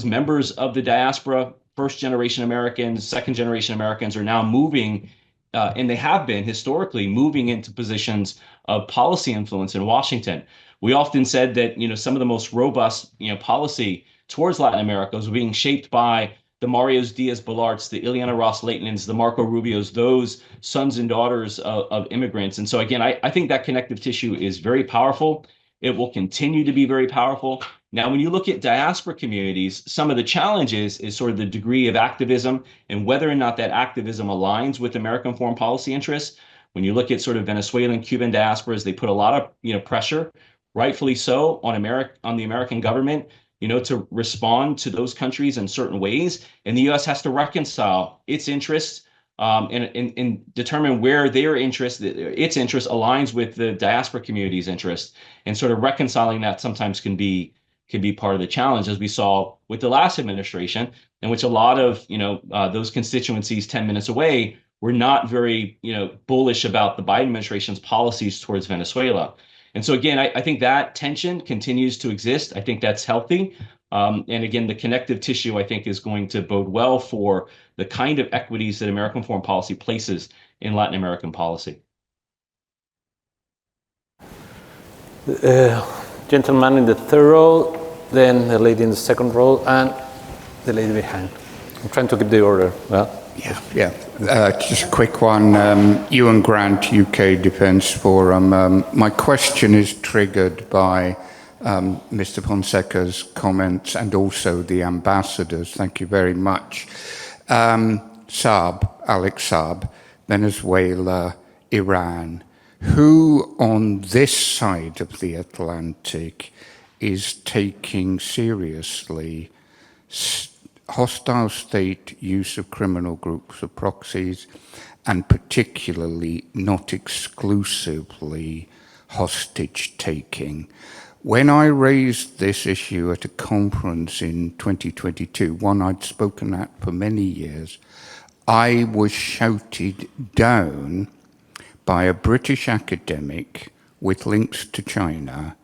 members of the diaspora, first generation Americans, second generation Americans, are now moving, and they have been historically moving into positions of policy influence in Washington. We often said that some of the most robust policy towards Latin America was being shaped by the Marios Diaz-Balarts, the Ileana Ros-Leightonens, the Marco Rubios, those sons and daughters of immigrants. And so again, I think that connective tissue is very powerful. It will continue to be very powerful. Now, when you look at diaspora communities, some of the challenges is sort of the degree of activism and whether or not that activism aligns with American foreign policy interests. When you look at sort of Venezuelan, Cuban diasporas, they put a lot of pressure, rightfully so, on the American government, to respond to those countries in certain ways. And the U.S. has to reconcile its interests and determine where its interest aligns with the diaspora community's interest, and sort of reconciling that sometimes can be part of the challenge, as we saw with the last administration, in which a lot of those constituencies 10 minutes away were not very bullish about the Biden administration's policies towards Venezuela. And so again, I think that tension continues to exist. I think that's healthy. And again, the connective tissue, I think, is going to bode well for the kind of equities that American foreign policy places in Latin American policy. Gentleman in the third row, then the lady in the second row, and the lady behind. I'm trying to keep the order. Well. Yeah. Just a quick one. Ewan Grant, UK Defence Forum. My question is triggered by Mr. Fonseca's comments and also the ambassadors. Thank you very much. Alex Saab, Venezuela, Iran. Who on this side of the Atlantic is taking seriously hostile state use of criminal groups or proxies, and particularly not exclusively hostage taking? When I raised this issue at a conference in 2022, one I'd spoken at for many years, I was shouted down by a British academic with links to China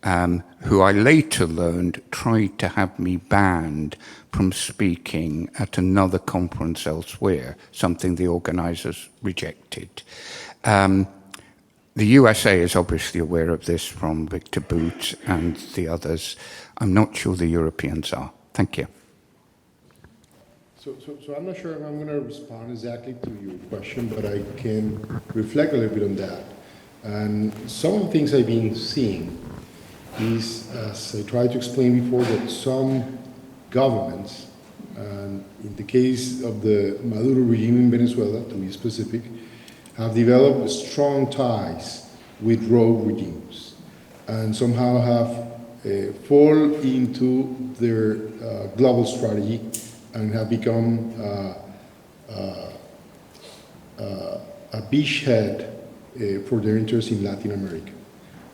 who I later learned tried to have me banned from speaking at another conference elsewhere, something the organizers rejected. The USA is obviously aware of this from Victor Boots and the others. I'm not sure the Europeans are. Thank you. So I'm not sure if I'm going to respond exactly to your question, but I can reflect a little bit on that. And some of the things I've been seeing is, as I tried to explain before, that some governments, and in the case of the Maduro regime in Venezuela, to be specific, have developed strong ties with rogue regimes and somehow have fall into their global strategy and have become a beachhead for their interests in Latin America.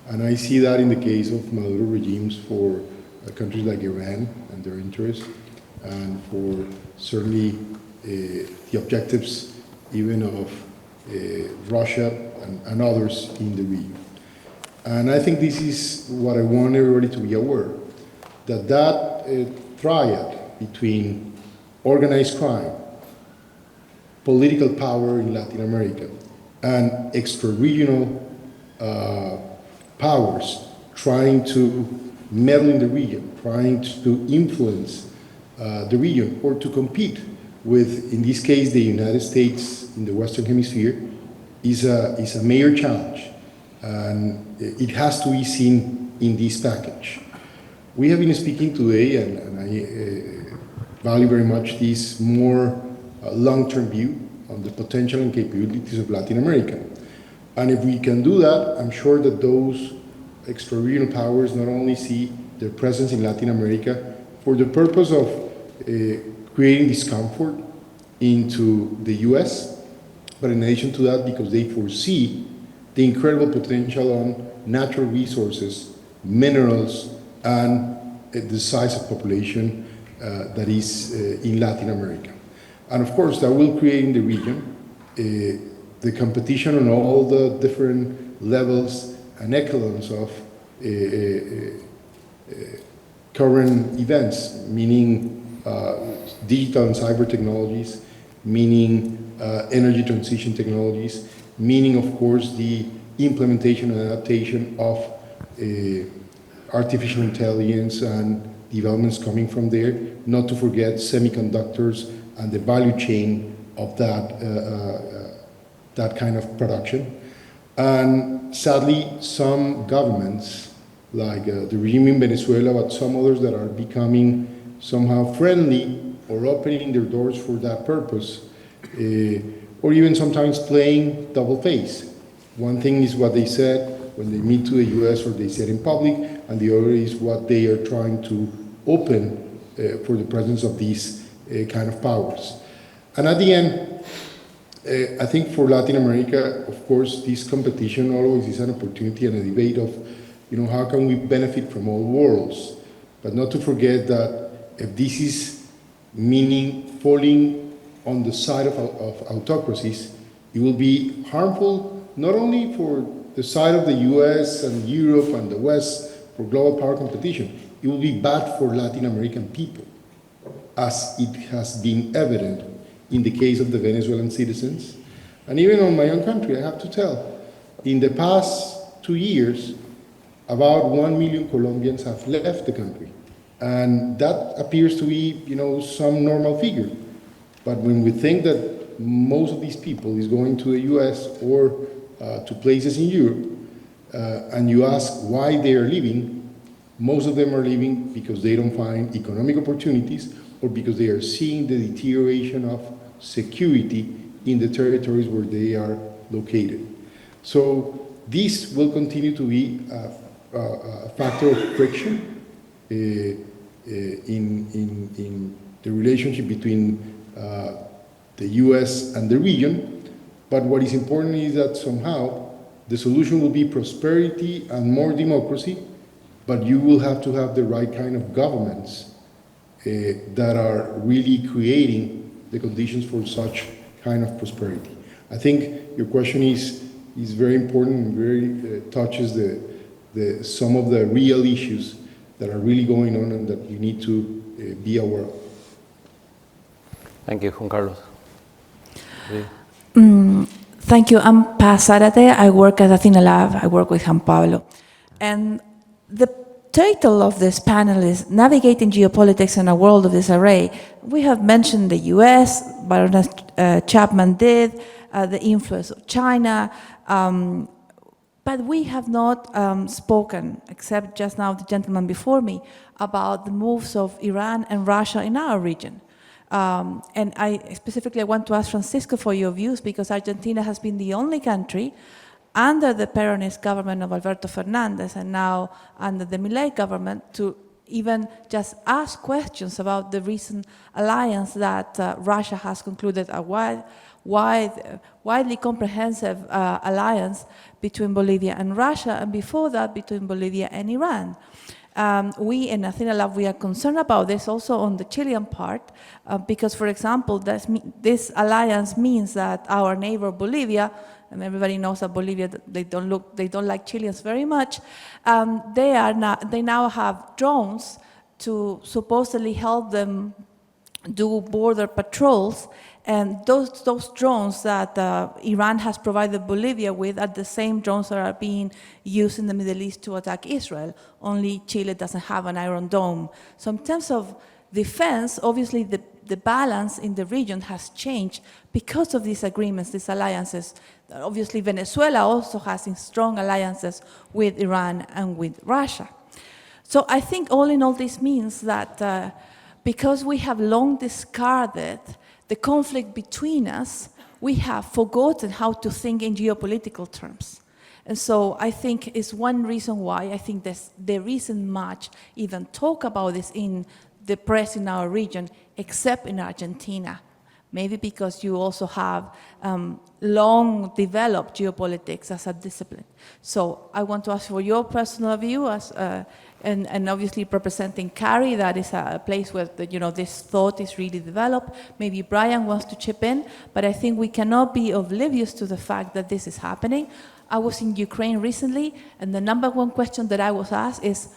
And I see that in the case of Maduro regimes for countries like Iran and their interests, and for certainly the objectives even of Russia and others in the region. And I think this is what I want everybody to be aware, that triad between organized crime, political power in Latin America, and extra-regional powers trying to meddle in the region, trying to influence the region, or to compete with, in this case, the United States in the Western Hemisphere, is a major challenge. And it has to be seen in this package. We have been speaking today, and I value very much this more long-term view on the potential and capabilities of Latin America. And if we can do that, I'm sure that those extra-regional powers not only see their presence in Latin America for the purpose of creating discomfort into the US, but in addition to that, because they foresee the incredible potential on natural resources, minerals, and the size of population that is in Latin America. And of course, that will create in the region the competition on all the different levels and echelons of current events, meaning digital and cyber technologies, meaning energy transition technologies, meaning, of course, the implementation and adaptation of artificial intelligence and developments coming from there, not to forget semiconductors and the value chain of that kind of production. And sadly, some governments, like the regime in Venezuela, but some others that are becoming somehow friendly or opening their doors for that purpose, or even sometimes playing double face. One thing is what they said when they meet to the US or they said in public, and the other is what they are trying to open for the presence of these kind of powers. And at the end, I think for Latin America, of course, this competition always is an opportunity and a debate of, how can we benefit from all worlds? But not to forget that if this is meaning falling on the side of autocracies, it will be harmful not only for the side of the US and Europe and the West for global power competition, it will be bad for Latin American people, as it has been evident in the case of the Venezuelan citizens. And even on my own country, I have to tell, in the past 2 years, about 1 million Colombians have left the country. And that appears to be, some normal figure. But when we think that most of these people is going to the US or to places in Europe, and you ask why they are leaving, most of them are leaving because they don't find economic opportunities or because they are seeing the deterioration of security in the territories where they are located. So this will continue to be a factor of friction in the relationship between the US and the region. But what is important is that somehow the solution will be prosperity and more democracy, but you will have to have the right kind of governments that are really creating the conditions for such kind of prosperity. I think your question is very important and very touches some of the real issues that are really going on and that we need to be aware of. Thank you, Juan Carlos. Thank you. I'm Paz Zárate. I work at AthenaLab. I work with Juan Pablo. And the title of this panel is Navigating Geopolitics in a World of Disarray. We have mentioned the US, Baroness Chapman did, the influence of China, but we have not spoken, except just now the gentleman before me, about the moves of Iran and Russia in our region. And I specifically want to ask Francisco for your views, because Argentina has been the only country under the Peronist government of Alberto Fernandez and now under the Milei government to even just ask questions about the recent alliance that Russia has concluded, a widely comprehensive alliance between Bolivia and Russia, and before that between Bolivia and Iran. We in AthenaLab, we are concerned about this also on the Chilean part, because, for example, this alliance means that our neighbor Bolivia, and everybody knows that Bolivia, they don't like Chileans very much. They now have drones to supposedly help them do border patrols, and those drones that Iran has provided Bolivia with are the same drones that are being used in the Middle East to attack Israel. Only Chile doesn't have an Iron Dome. So in terms of defense, obviously the balance in the region has changed because of these agreements, these alliances. Obviously Venezuela also has strong alliances with Iran and with Russia. So I think all in all this means that because we have long discarded the conflict between us, we have forgotten how to think in geopolitical terms. And so I think it's one reason why I think there isn't much even talk about this in the press in our region, except in Argentina. Maybe because you also have long developed geopolitics as a discipline. So I want to ask for your personal view as and obviously representing CARI, that is a place where this thought is really developed. Maybe Brian wants to chip in, but I think we cannot be oblivious to the fact that this is happening. I was in Ukraine recently, and the number one question that I was asked is,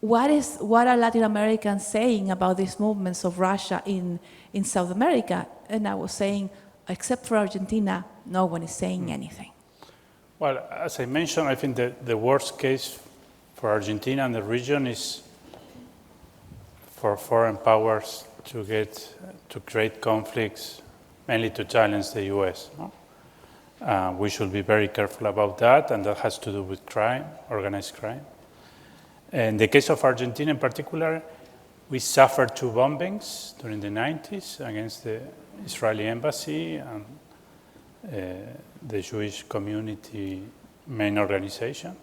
what are Latin Americans saying about these movements of Russia in South America? And I was saying, except for Argentina, no one is saying anything. Well, as I mentioned, I think the worst case for Argentina and the region is for foreign powers to create conflicts, mainly to challenge the US. No? We should be very careful about that, and that has to do with crime, organized crime. In the case of Argentina in particular, we suffered 2 bombings during the 90s against the Israeli embassy and the Jewish community main organization.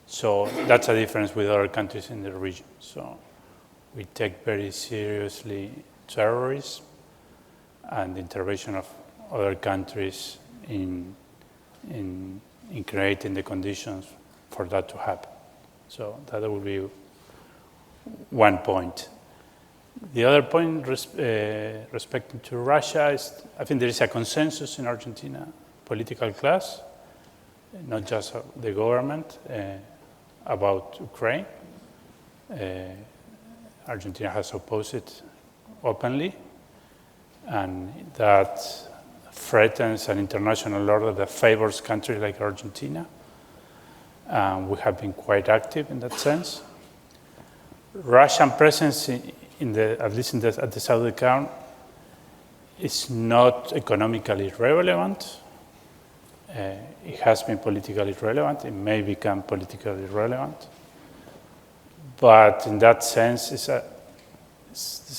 So that's a difference with other countries in the region. So we take very seriously terrorism and the intervention of other countries in creating the conditions for that to happen. So that will be one point. The other point respecting to Russia is, I think there is a consensus in Argentina, political class, not just the government, about Ukraine. Argentina has opposed it openly, and that threatens an international order that favors countries like Argentina. We have been quite active in that sense. Russian presence at least at the southern count, is not economically relevant. It has been politically relevant. It may become politically relevant. But in that sense, it's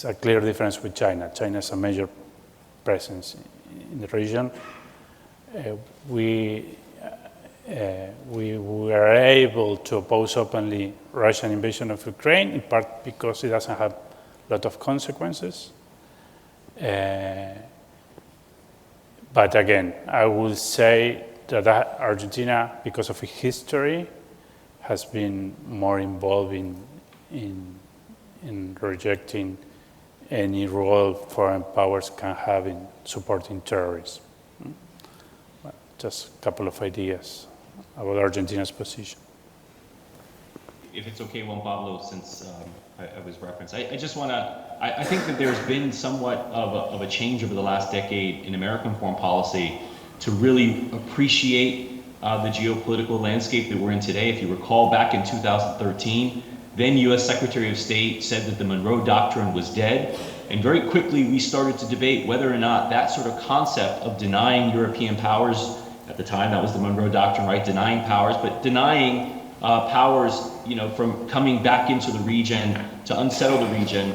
a clear difference with China. China is a major presence in the region. We were able to oppose openly Russian invasion of Ukraine, in part because it doesn't have a lot of consequences. But again, I will say that Argentina, because of its history, has been more involved in rejecting any role foreign powers can have in supporting terrorism. Just a couple of ideas about Argentina's position. if it's okay, Juan Pablo, since I was referenced, I just want to, I think that there's been somewhat of a change over the last decade in American foreign policy to really appreciate the geopolitical landscape that we're in today. If you recall, back in 2013, then U.S. Secretary of State said that the Monroe Doctrine was dead. And very quickly, we started to debate whether or not that sort of concept of denying European powers, at the time that was the Monroe Doctrine, right? Denying powers, but denying powers, you know, from coming back into the region to unsettle the region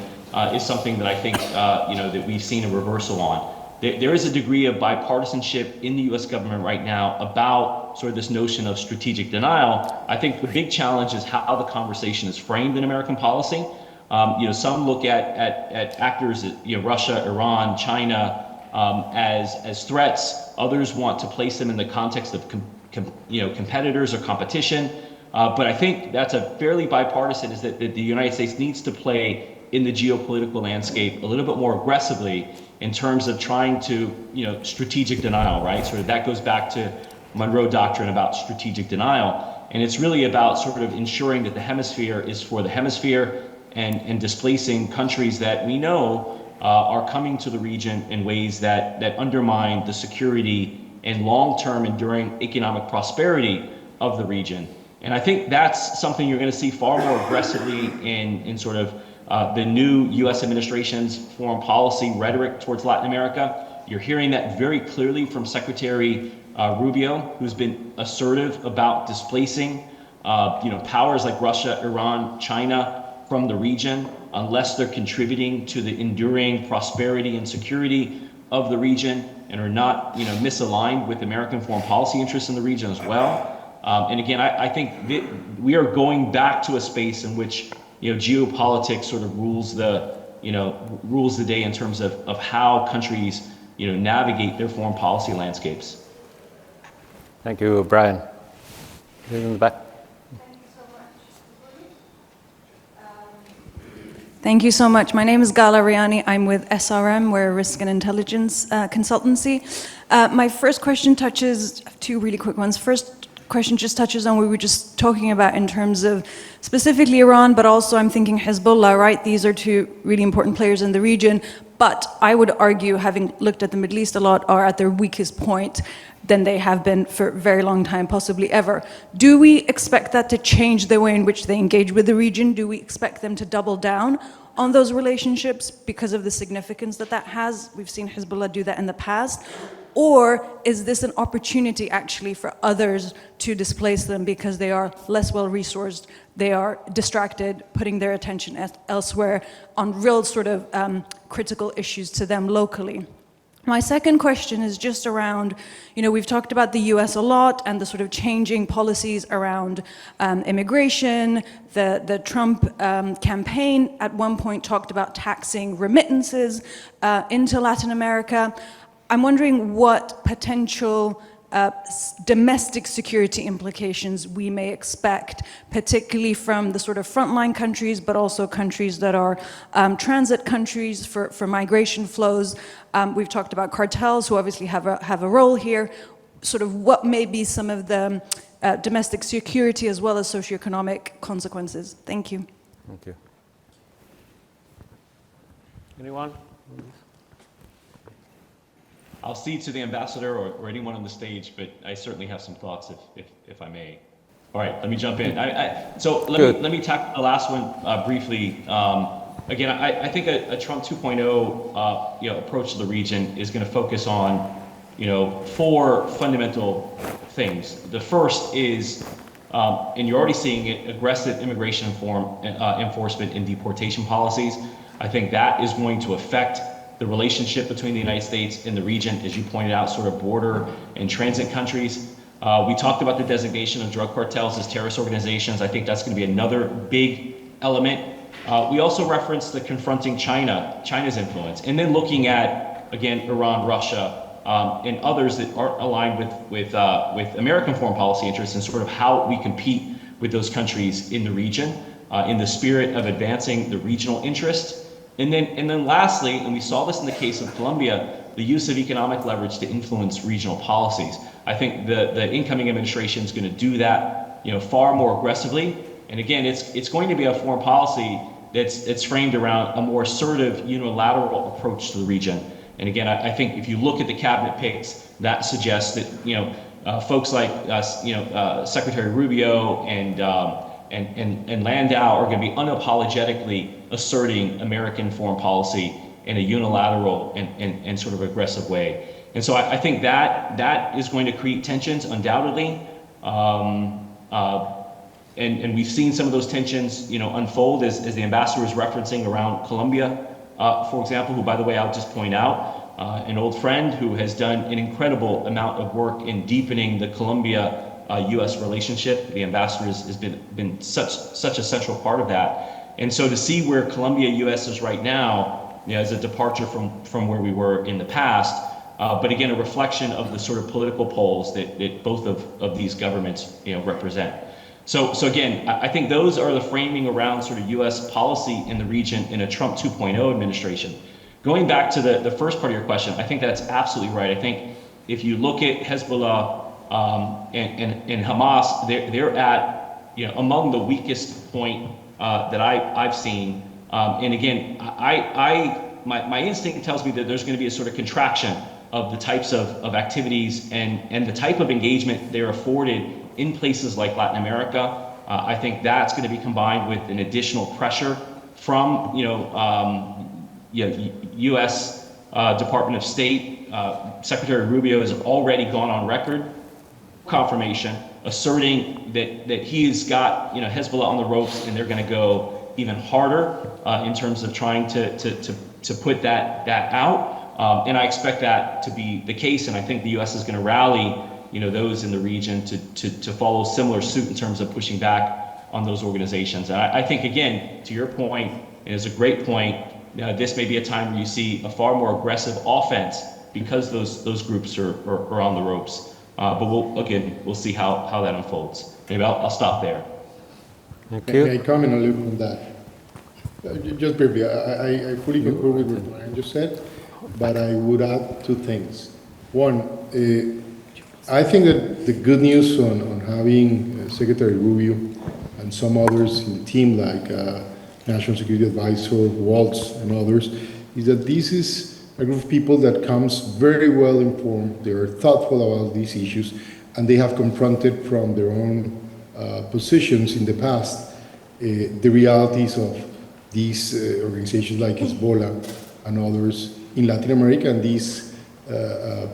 is something that I think, you know, that we've seen a reversal on. There is a degree of bipartisanship in the U.S. government right now about sort of this notion of strategic denial. I think the big challenge is how the conversation is framed in American policy. You know, some look at actors, you know, Russia, Iran, China, as threats. Others want to place them in the context of you know, competitors or competition. But I think that's a fairly bipartisan, is that the United States needs to play in the geopolitical landscape a little bit more aggressively in terms of trying to, you know, strategic denial, right? Sort of that goes back to Monroe Doctrine about strategic denial. And it's really about sort of ensuring that the hemisphere is for the hemisphere and displacing countries that we know are coming to the region in ways that undermine the security and long-term enduring economic prosperity of the region. And I think that's something you're going to see far more aggressively in sort of the new U.S. administration's foreign policy rhetoric towards Latin America. You're hearing that very clearly from Secretary Rubio, who's been assertive about displacing you know, powers like Russia, Iran, China from the region, unless they're contributing to the enduring prosperity and security of the region and are not, you know, misaligned with American foreign policy interests in the region as well. And again, I think that we are going back to a space in which, you know, geopolitics sort of rules the day in terms of how countries, you know, navigate their foreign policy landscapes. Thank you, Brian. In the back. Thank you so much. My name is Gala Riani. I'm with SRM. We're a risk and intelligence consultancy. My first question touches, two really quick ones. First question just touches on what we were just talking about in terms of specifically Iran, but also I'm thinking Hezbollah, right? These are two really important players in the region. But I would argue, having looked at the Middle East a lot, are at their weakest point than they have been for a very long time, possibly ever. Do we expect that to change the way in which they engage with the region? Do we expect them to double down on those relationships because of the significance that has? We've seen Hezbollah do that in the past. Or is this an opportunity actually for others to displace them because they are less well-resourced, they are distracted, putting their attention elsewhere on real sort of critical issues to them locally? My second question is just around, you know, we've talked about the US a lot and the sort of changing policies around immigration. The Trump campaign at one point talked about taxing remittances into Latin America. I'm wondering what potential domestic security implications we may expect, particularly from the sort of frontline countries, but also countries that are transit countries for migration flows. We've talked about cartels, who obviously have a role here. Sort of what may be some of the domestic security as well as socioeconomic consequences? Thank you. Thank you. Anyone? I'll cede to the ambassador or anyone on the stage, but I certainly have some thoughts if I may. All right, let me jump in. So let me tackle the last one briefly. Again, I think a Trump 2.0 you know, approach to the region is going to focus on, you know, four fundamental things. The first is, and you're already seeing it, aggressive immigration enforcement and deportation policies. I think that is going to affect the relationship between the United States and the region, as you pointed out, sort of border and transit countries. We talked about the designation of drug cartels as terrorist organizations. I think that's going to be another big element. We also referenced the confronting China's influence, and then looking at, again, Iran, Russia, and others that aren't aligned with American foreign policy interests, and sort of how we compete with those countries in the region in the spirit of advancing the regional interest. And then lastly, and we saw this in the case of Colombia, the use of economic leverage to influence regional policies. I think the incoming administration is going to do that, you know, far more aggressively. And again, it's going to be a foreign policy that's framed around a more assertive unilateral approach to the region. And again, I think if you look at the cabinet picks, that suggests that folks like Secretary Rubio and Landau are going to be unapologetically asserting American foreign policy in a unilateral and sort of aggressive way. And so I think that is going to create tensions, undoubtedly. And we've seen some of those tensions, unfold as the ambassador is referencing around Colombia, for example, who, by the way, I'll just point out, an old friend who has done an incredible amount of work in deepening the Colombia-U.S. relationship. The ambassador has been such a central part of that. And so to see where Colombia-U.S. is right now, is a departure from where we were in the past. But again, a reflection of the sort of political poles that both of these governments, represent. So again, I think those are the framing around sort of U.S. policy in the region in a Trump 2.0 administration. Going back to the first part of your question, I think that's absolutely right. I think if you look at Hezbollah and Hamas, they're at among the weakest point that I've seen. And again, my instinct tells me that there's going to be a sort of contraction of the types of activities and the type of engagement they're afforded in places like Latin America. I think that's going to be combined with an additional pressure from U.S. Department of State. Secretary Rubio has already gone on record, confirmation, asserting that he's got Hezbollah on the ropes, and they're going to go even harder in terms of trying to put that out. And I expect that to be the case, and I think the U.S. is going to rally those in the region to follow similar suit in terms of pushing back on those organizations. And I think, again, to your point, and it's a great point, this may be a time where you see a far more aggressive offense because those groups are on the ropes. But we'll see how that unfolds. Maybe I'll stop there. Thank you. May I comment a little on that? Just briefly, I fully concur with what Brian just said, but I would add two things. One, I think that the good news on having Secretary Rubio and some others in the team, like National Security Advisor Waltz and others, is that this is a group of people that comes very well informed. They are thoughtful about these issues, and they have confronted from their own positions in the past the realities of these organizations like Hezbollah and others in Latin America, and this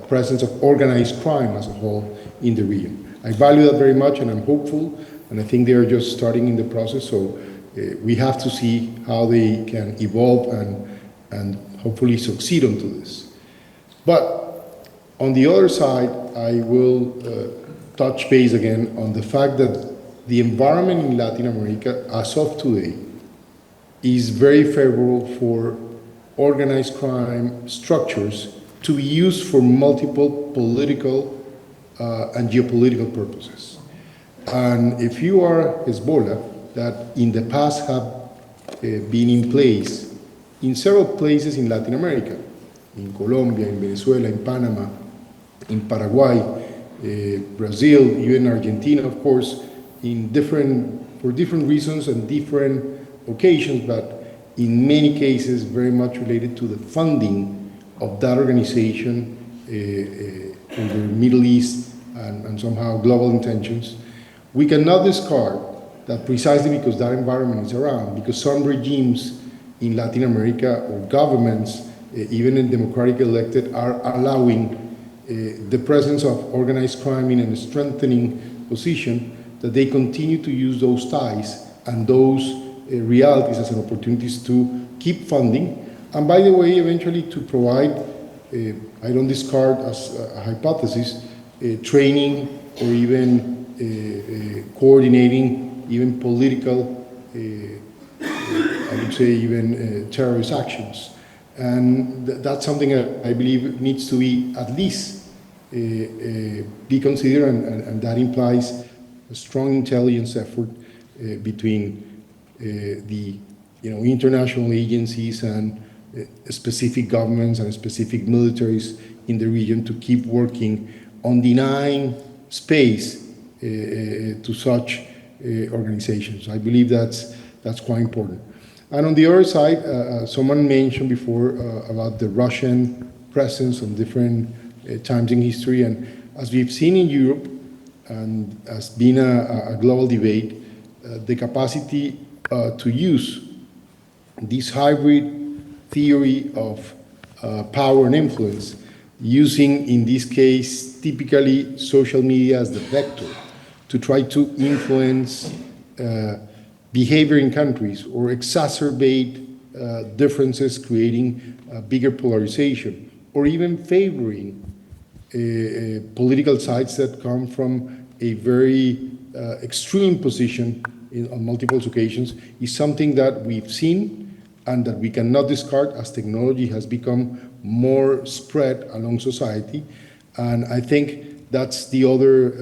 presence of organized crime as a whole in the region. I value that very much, and I'm hopeful, and I think they are just starting in the process, so we have to see how they can evolve and hopefully succeed onto this. But on the other side, I will touch base again on the fact that the environment in Latin America, as of today, is very favorable for organized crime structures to be used for multiple political and geopolitical purposes. And if you are Hezbollah, that in the past have been in place in several places in Latin America, in Colombia, in Venezuela, in Panama, in Paraguay, Brazil, even Argentina, of course, for different reasons and different occasions, but in many cases very much related to the funding of that organization in the Middle East and somehow global intentions. We cannot discard that precisely because that environment is around, because some regimes in Latin America or governments, even in democratic elected, are allowing the presence of organized crime in a strengthening position, that they continue to use those ties and those realities as an opportunities to keep funding, and by the way, eventually to provide, I don't discard as a hypothesis, training or even coordinating even political, I would say even terrorist actions. And that's something I believe needs to be at least be considered, and that implies a strong intelligence effort between the international agencies and specific governments and specific militaries in the region to keep working on denying space to such organizations. I believe that's quite important. And on the other side, someone mentioned before about the Russian presence on different times in history, and as we've seen in Europe, and as being a global debate, the capacity to use this hybrid theory of power and influence, using, in this case, typically social media as the vector to try to influence behavior in countries or exacerbate differences, creating bigger polarization, or even favoring political sides that come from a very extreme position on multiple occasions, is something that we've seen and that we cannot discard as technology has become more spread along society. And I think that's the other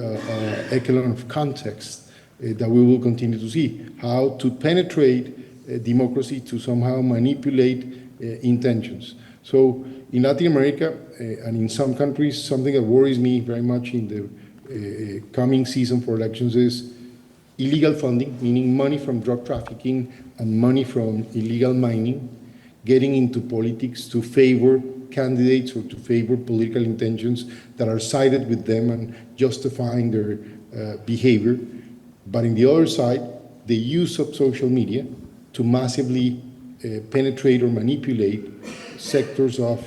echelon of context that we will continue to see, how to penetrate democracy to somehow manipulate intentions. So in Latin America and in some countries, something that worries me very much in the coming season for elections is illegal funding, meaning money from drug trafficking and money from illegal mining, getting into politics to favor candidates or to favor political intentions that are sided with them and justifying their behavior. But in the other side, the use of social media to massively penetrate or manipulate sectors of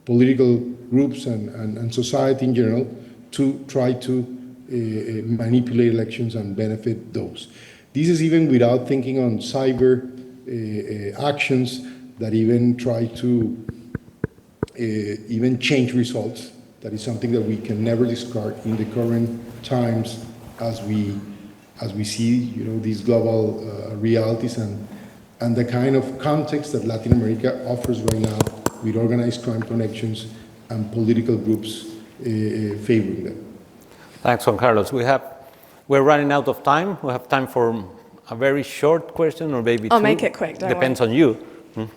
political groups and society in general to try to manipulate elections and benefit those. This is even without thinking on cyber actions that even try to even change results. That is something that we can never discard in the current times as we see, you know, these global realities and the kind of context that Latin America offers right now with organized crime connections and political groups favoring them. Thanks, Juan Carlos. We're running out of time. We have time for a very short question, or maybe I'll two. make it quick, don't Depends on you.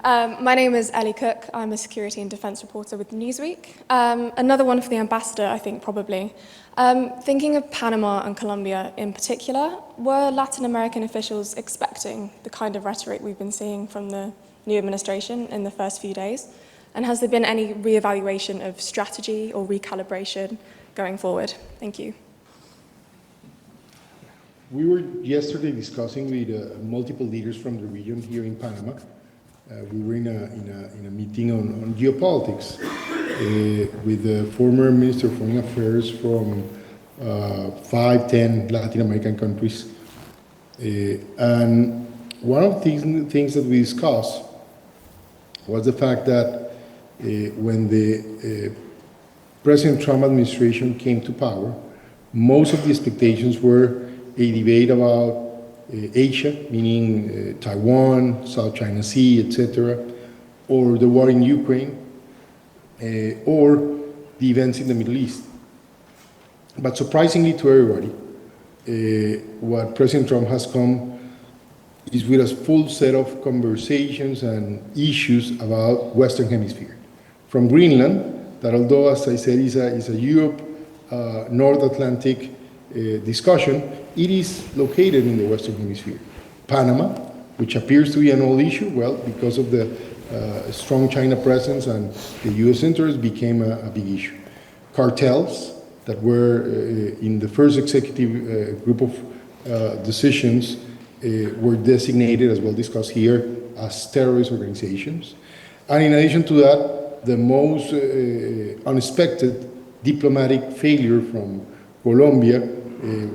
My name is Ellie Cook. I'm a security and defence reporter with Newsweek. Another one for the ambassador, I think, probably. Thinking of Panama and Colombia in particular, were Latin American officials expecting the kind of rhetoric we've been seeing from the new administration in the first few days? And has there been any reevaluation of strategy or recalibration going forward? Thank you. We were yesterday discussing with multiple leaders from the region here in Panama. We were in a meeting on geopolitics with the former Minister of Foreign Affairs from 5-10 Latin American countries. And one of the things that we discussed was the fact that when the President Trump administration came to power, most of the expectations were a debate about Asia, meaning Taiwan, South China Sea, etc., or the war in Ukraine, or the events in the Middle East. But surprisingly to everybody, what President Trump has come is with a full set of conversations and issues about Western Hemisphere. From Greenland, that although, as I said, is a Europe, North Atlantic discussion, it is located in the Western Hemisphere. Panama, which appears to be an old issue, well, because of the strong China presence and the US interest, became a big issue. Cartels that were in the first executive group of decisions were designated, as well discussed here, as terrorist organizations. And in addition to that, the most unexpected diplomatic failure from Colombia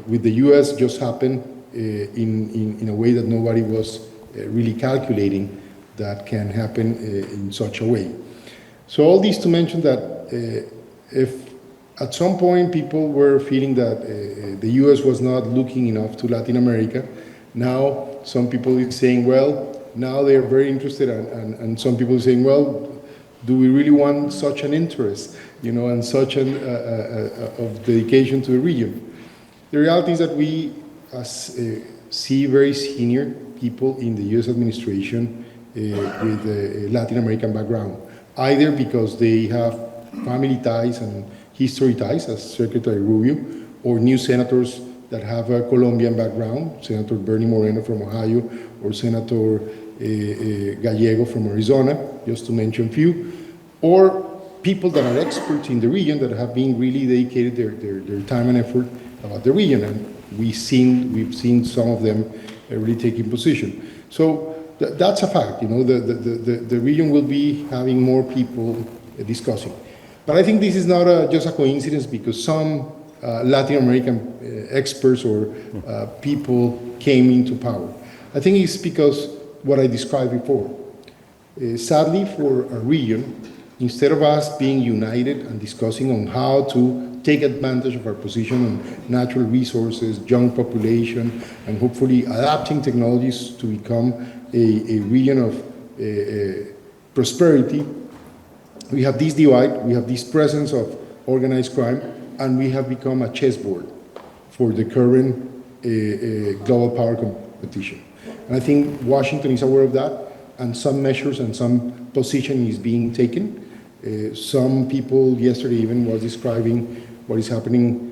with the US just happened in a way that nobody was really calculating that can happen in such a way. So all these to mention that if at some point people were feeling that the US was not looking enough to Latin America, now some people are saying, well, now they're very interested, and some people are saying, well, do we really want such an interest, you know, and such an of dedication to the region? The reality is that we see very senior people in the US administration with a Latin American background, either because they have family ties and history ties, as Secretary Rubio, or new senators that have a Colombian background, Senator Bernie Moreno from Ohio, or Senator Gallego from Arizona, just to mention a few, or people that are experts in the region that have been really dedicated their time and effort about the region, and we've seen some of them really taking position. So that's a fact, you know, the region will be having more people discussing. But I think this is not just a coincidence because some Latin American experts or people came into power. I think it's because what I described before. Sadly for our region, instead of us being united and discussing on how to take advantage of our position on natural resources, young population, and hopefully adapting technologies to become a region of prosperity, we have this divide, we have this presence of organized crime, and we have become a chessboard for the current global power competition. And I think Washington is aware of that, and some measures and some position is being taken. Some people yesterday even was describing what is happening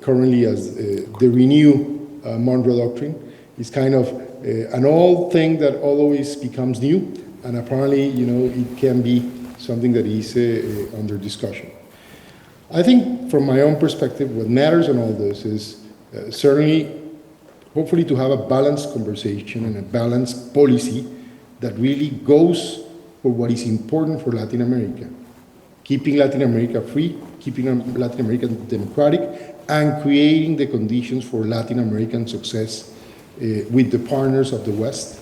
currently as the Renew Monroe Doctrine. It's kind of an old thing that always becomes new, and apparently, you know, it can be something that is under discussion. I think from my own perspective, what matters in all this is certainly, hopefully to have a balanced conversation and a balanced policy that really goes for what is important for Latin America. Keeping Latin America free, keeping Latin America democratic, and creating the conditions for Latin American success with the partners of the West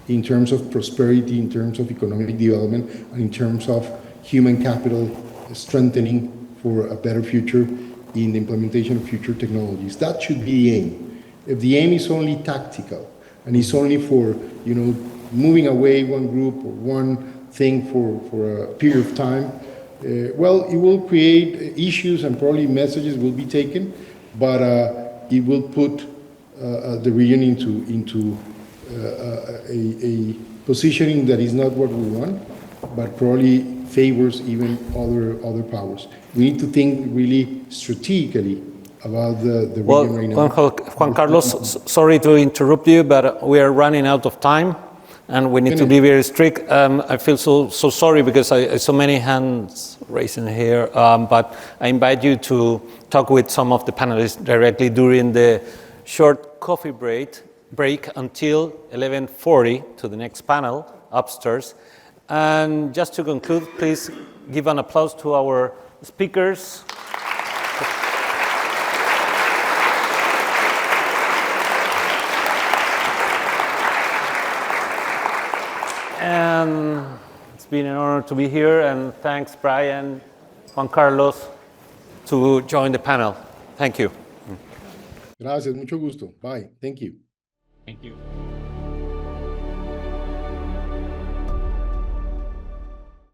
in terms of prosperity, in terms of economic development, and in terms of human capital strengthening for a better future in the implementation of future technologies. That should be the aim. If the aim is only tactical and it's only for, you know, moving away one group or one thing for a period of time, well, it will create issues and probably messages will be taken, but it will put the region into a positioning that is not what we want, but probably favors even other powers. We need to think really strategically about the region right now. Juan Carlos, sorry to interrupt you, but we are running out of time, and we need to be very strict. I feel so sorry because I saw many hands raising here, but I invite you to talk with some of the panelists directly during the short coffee break until 11:40 to the next panel upstairs. And just to conclude, please give an applause to our speakers. And it's been an honor to be here, and thanks Brian, Juan Carlos, to join the panel. Thank you. Gracias, mucho gusto. Bye. Thank you. Thank you.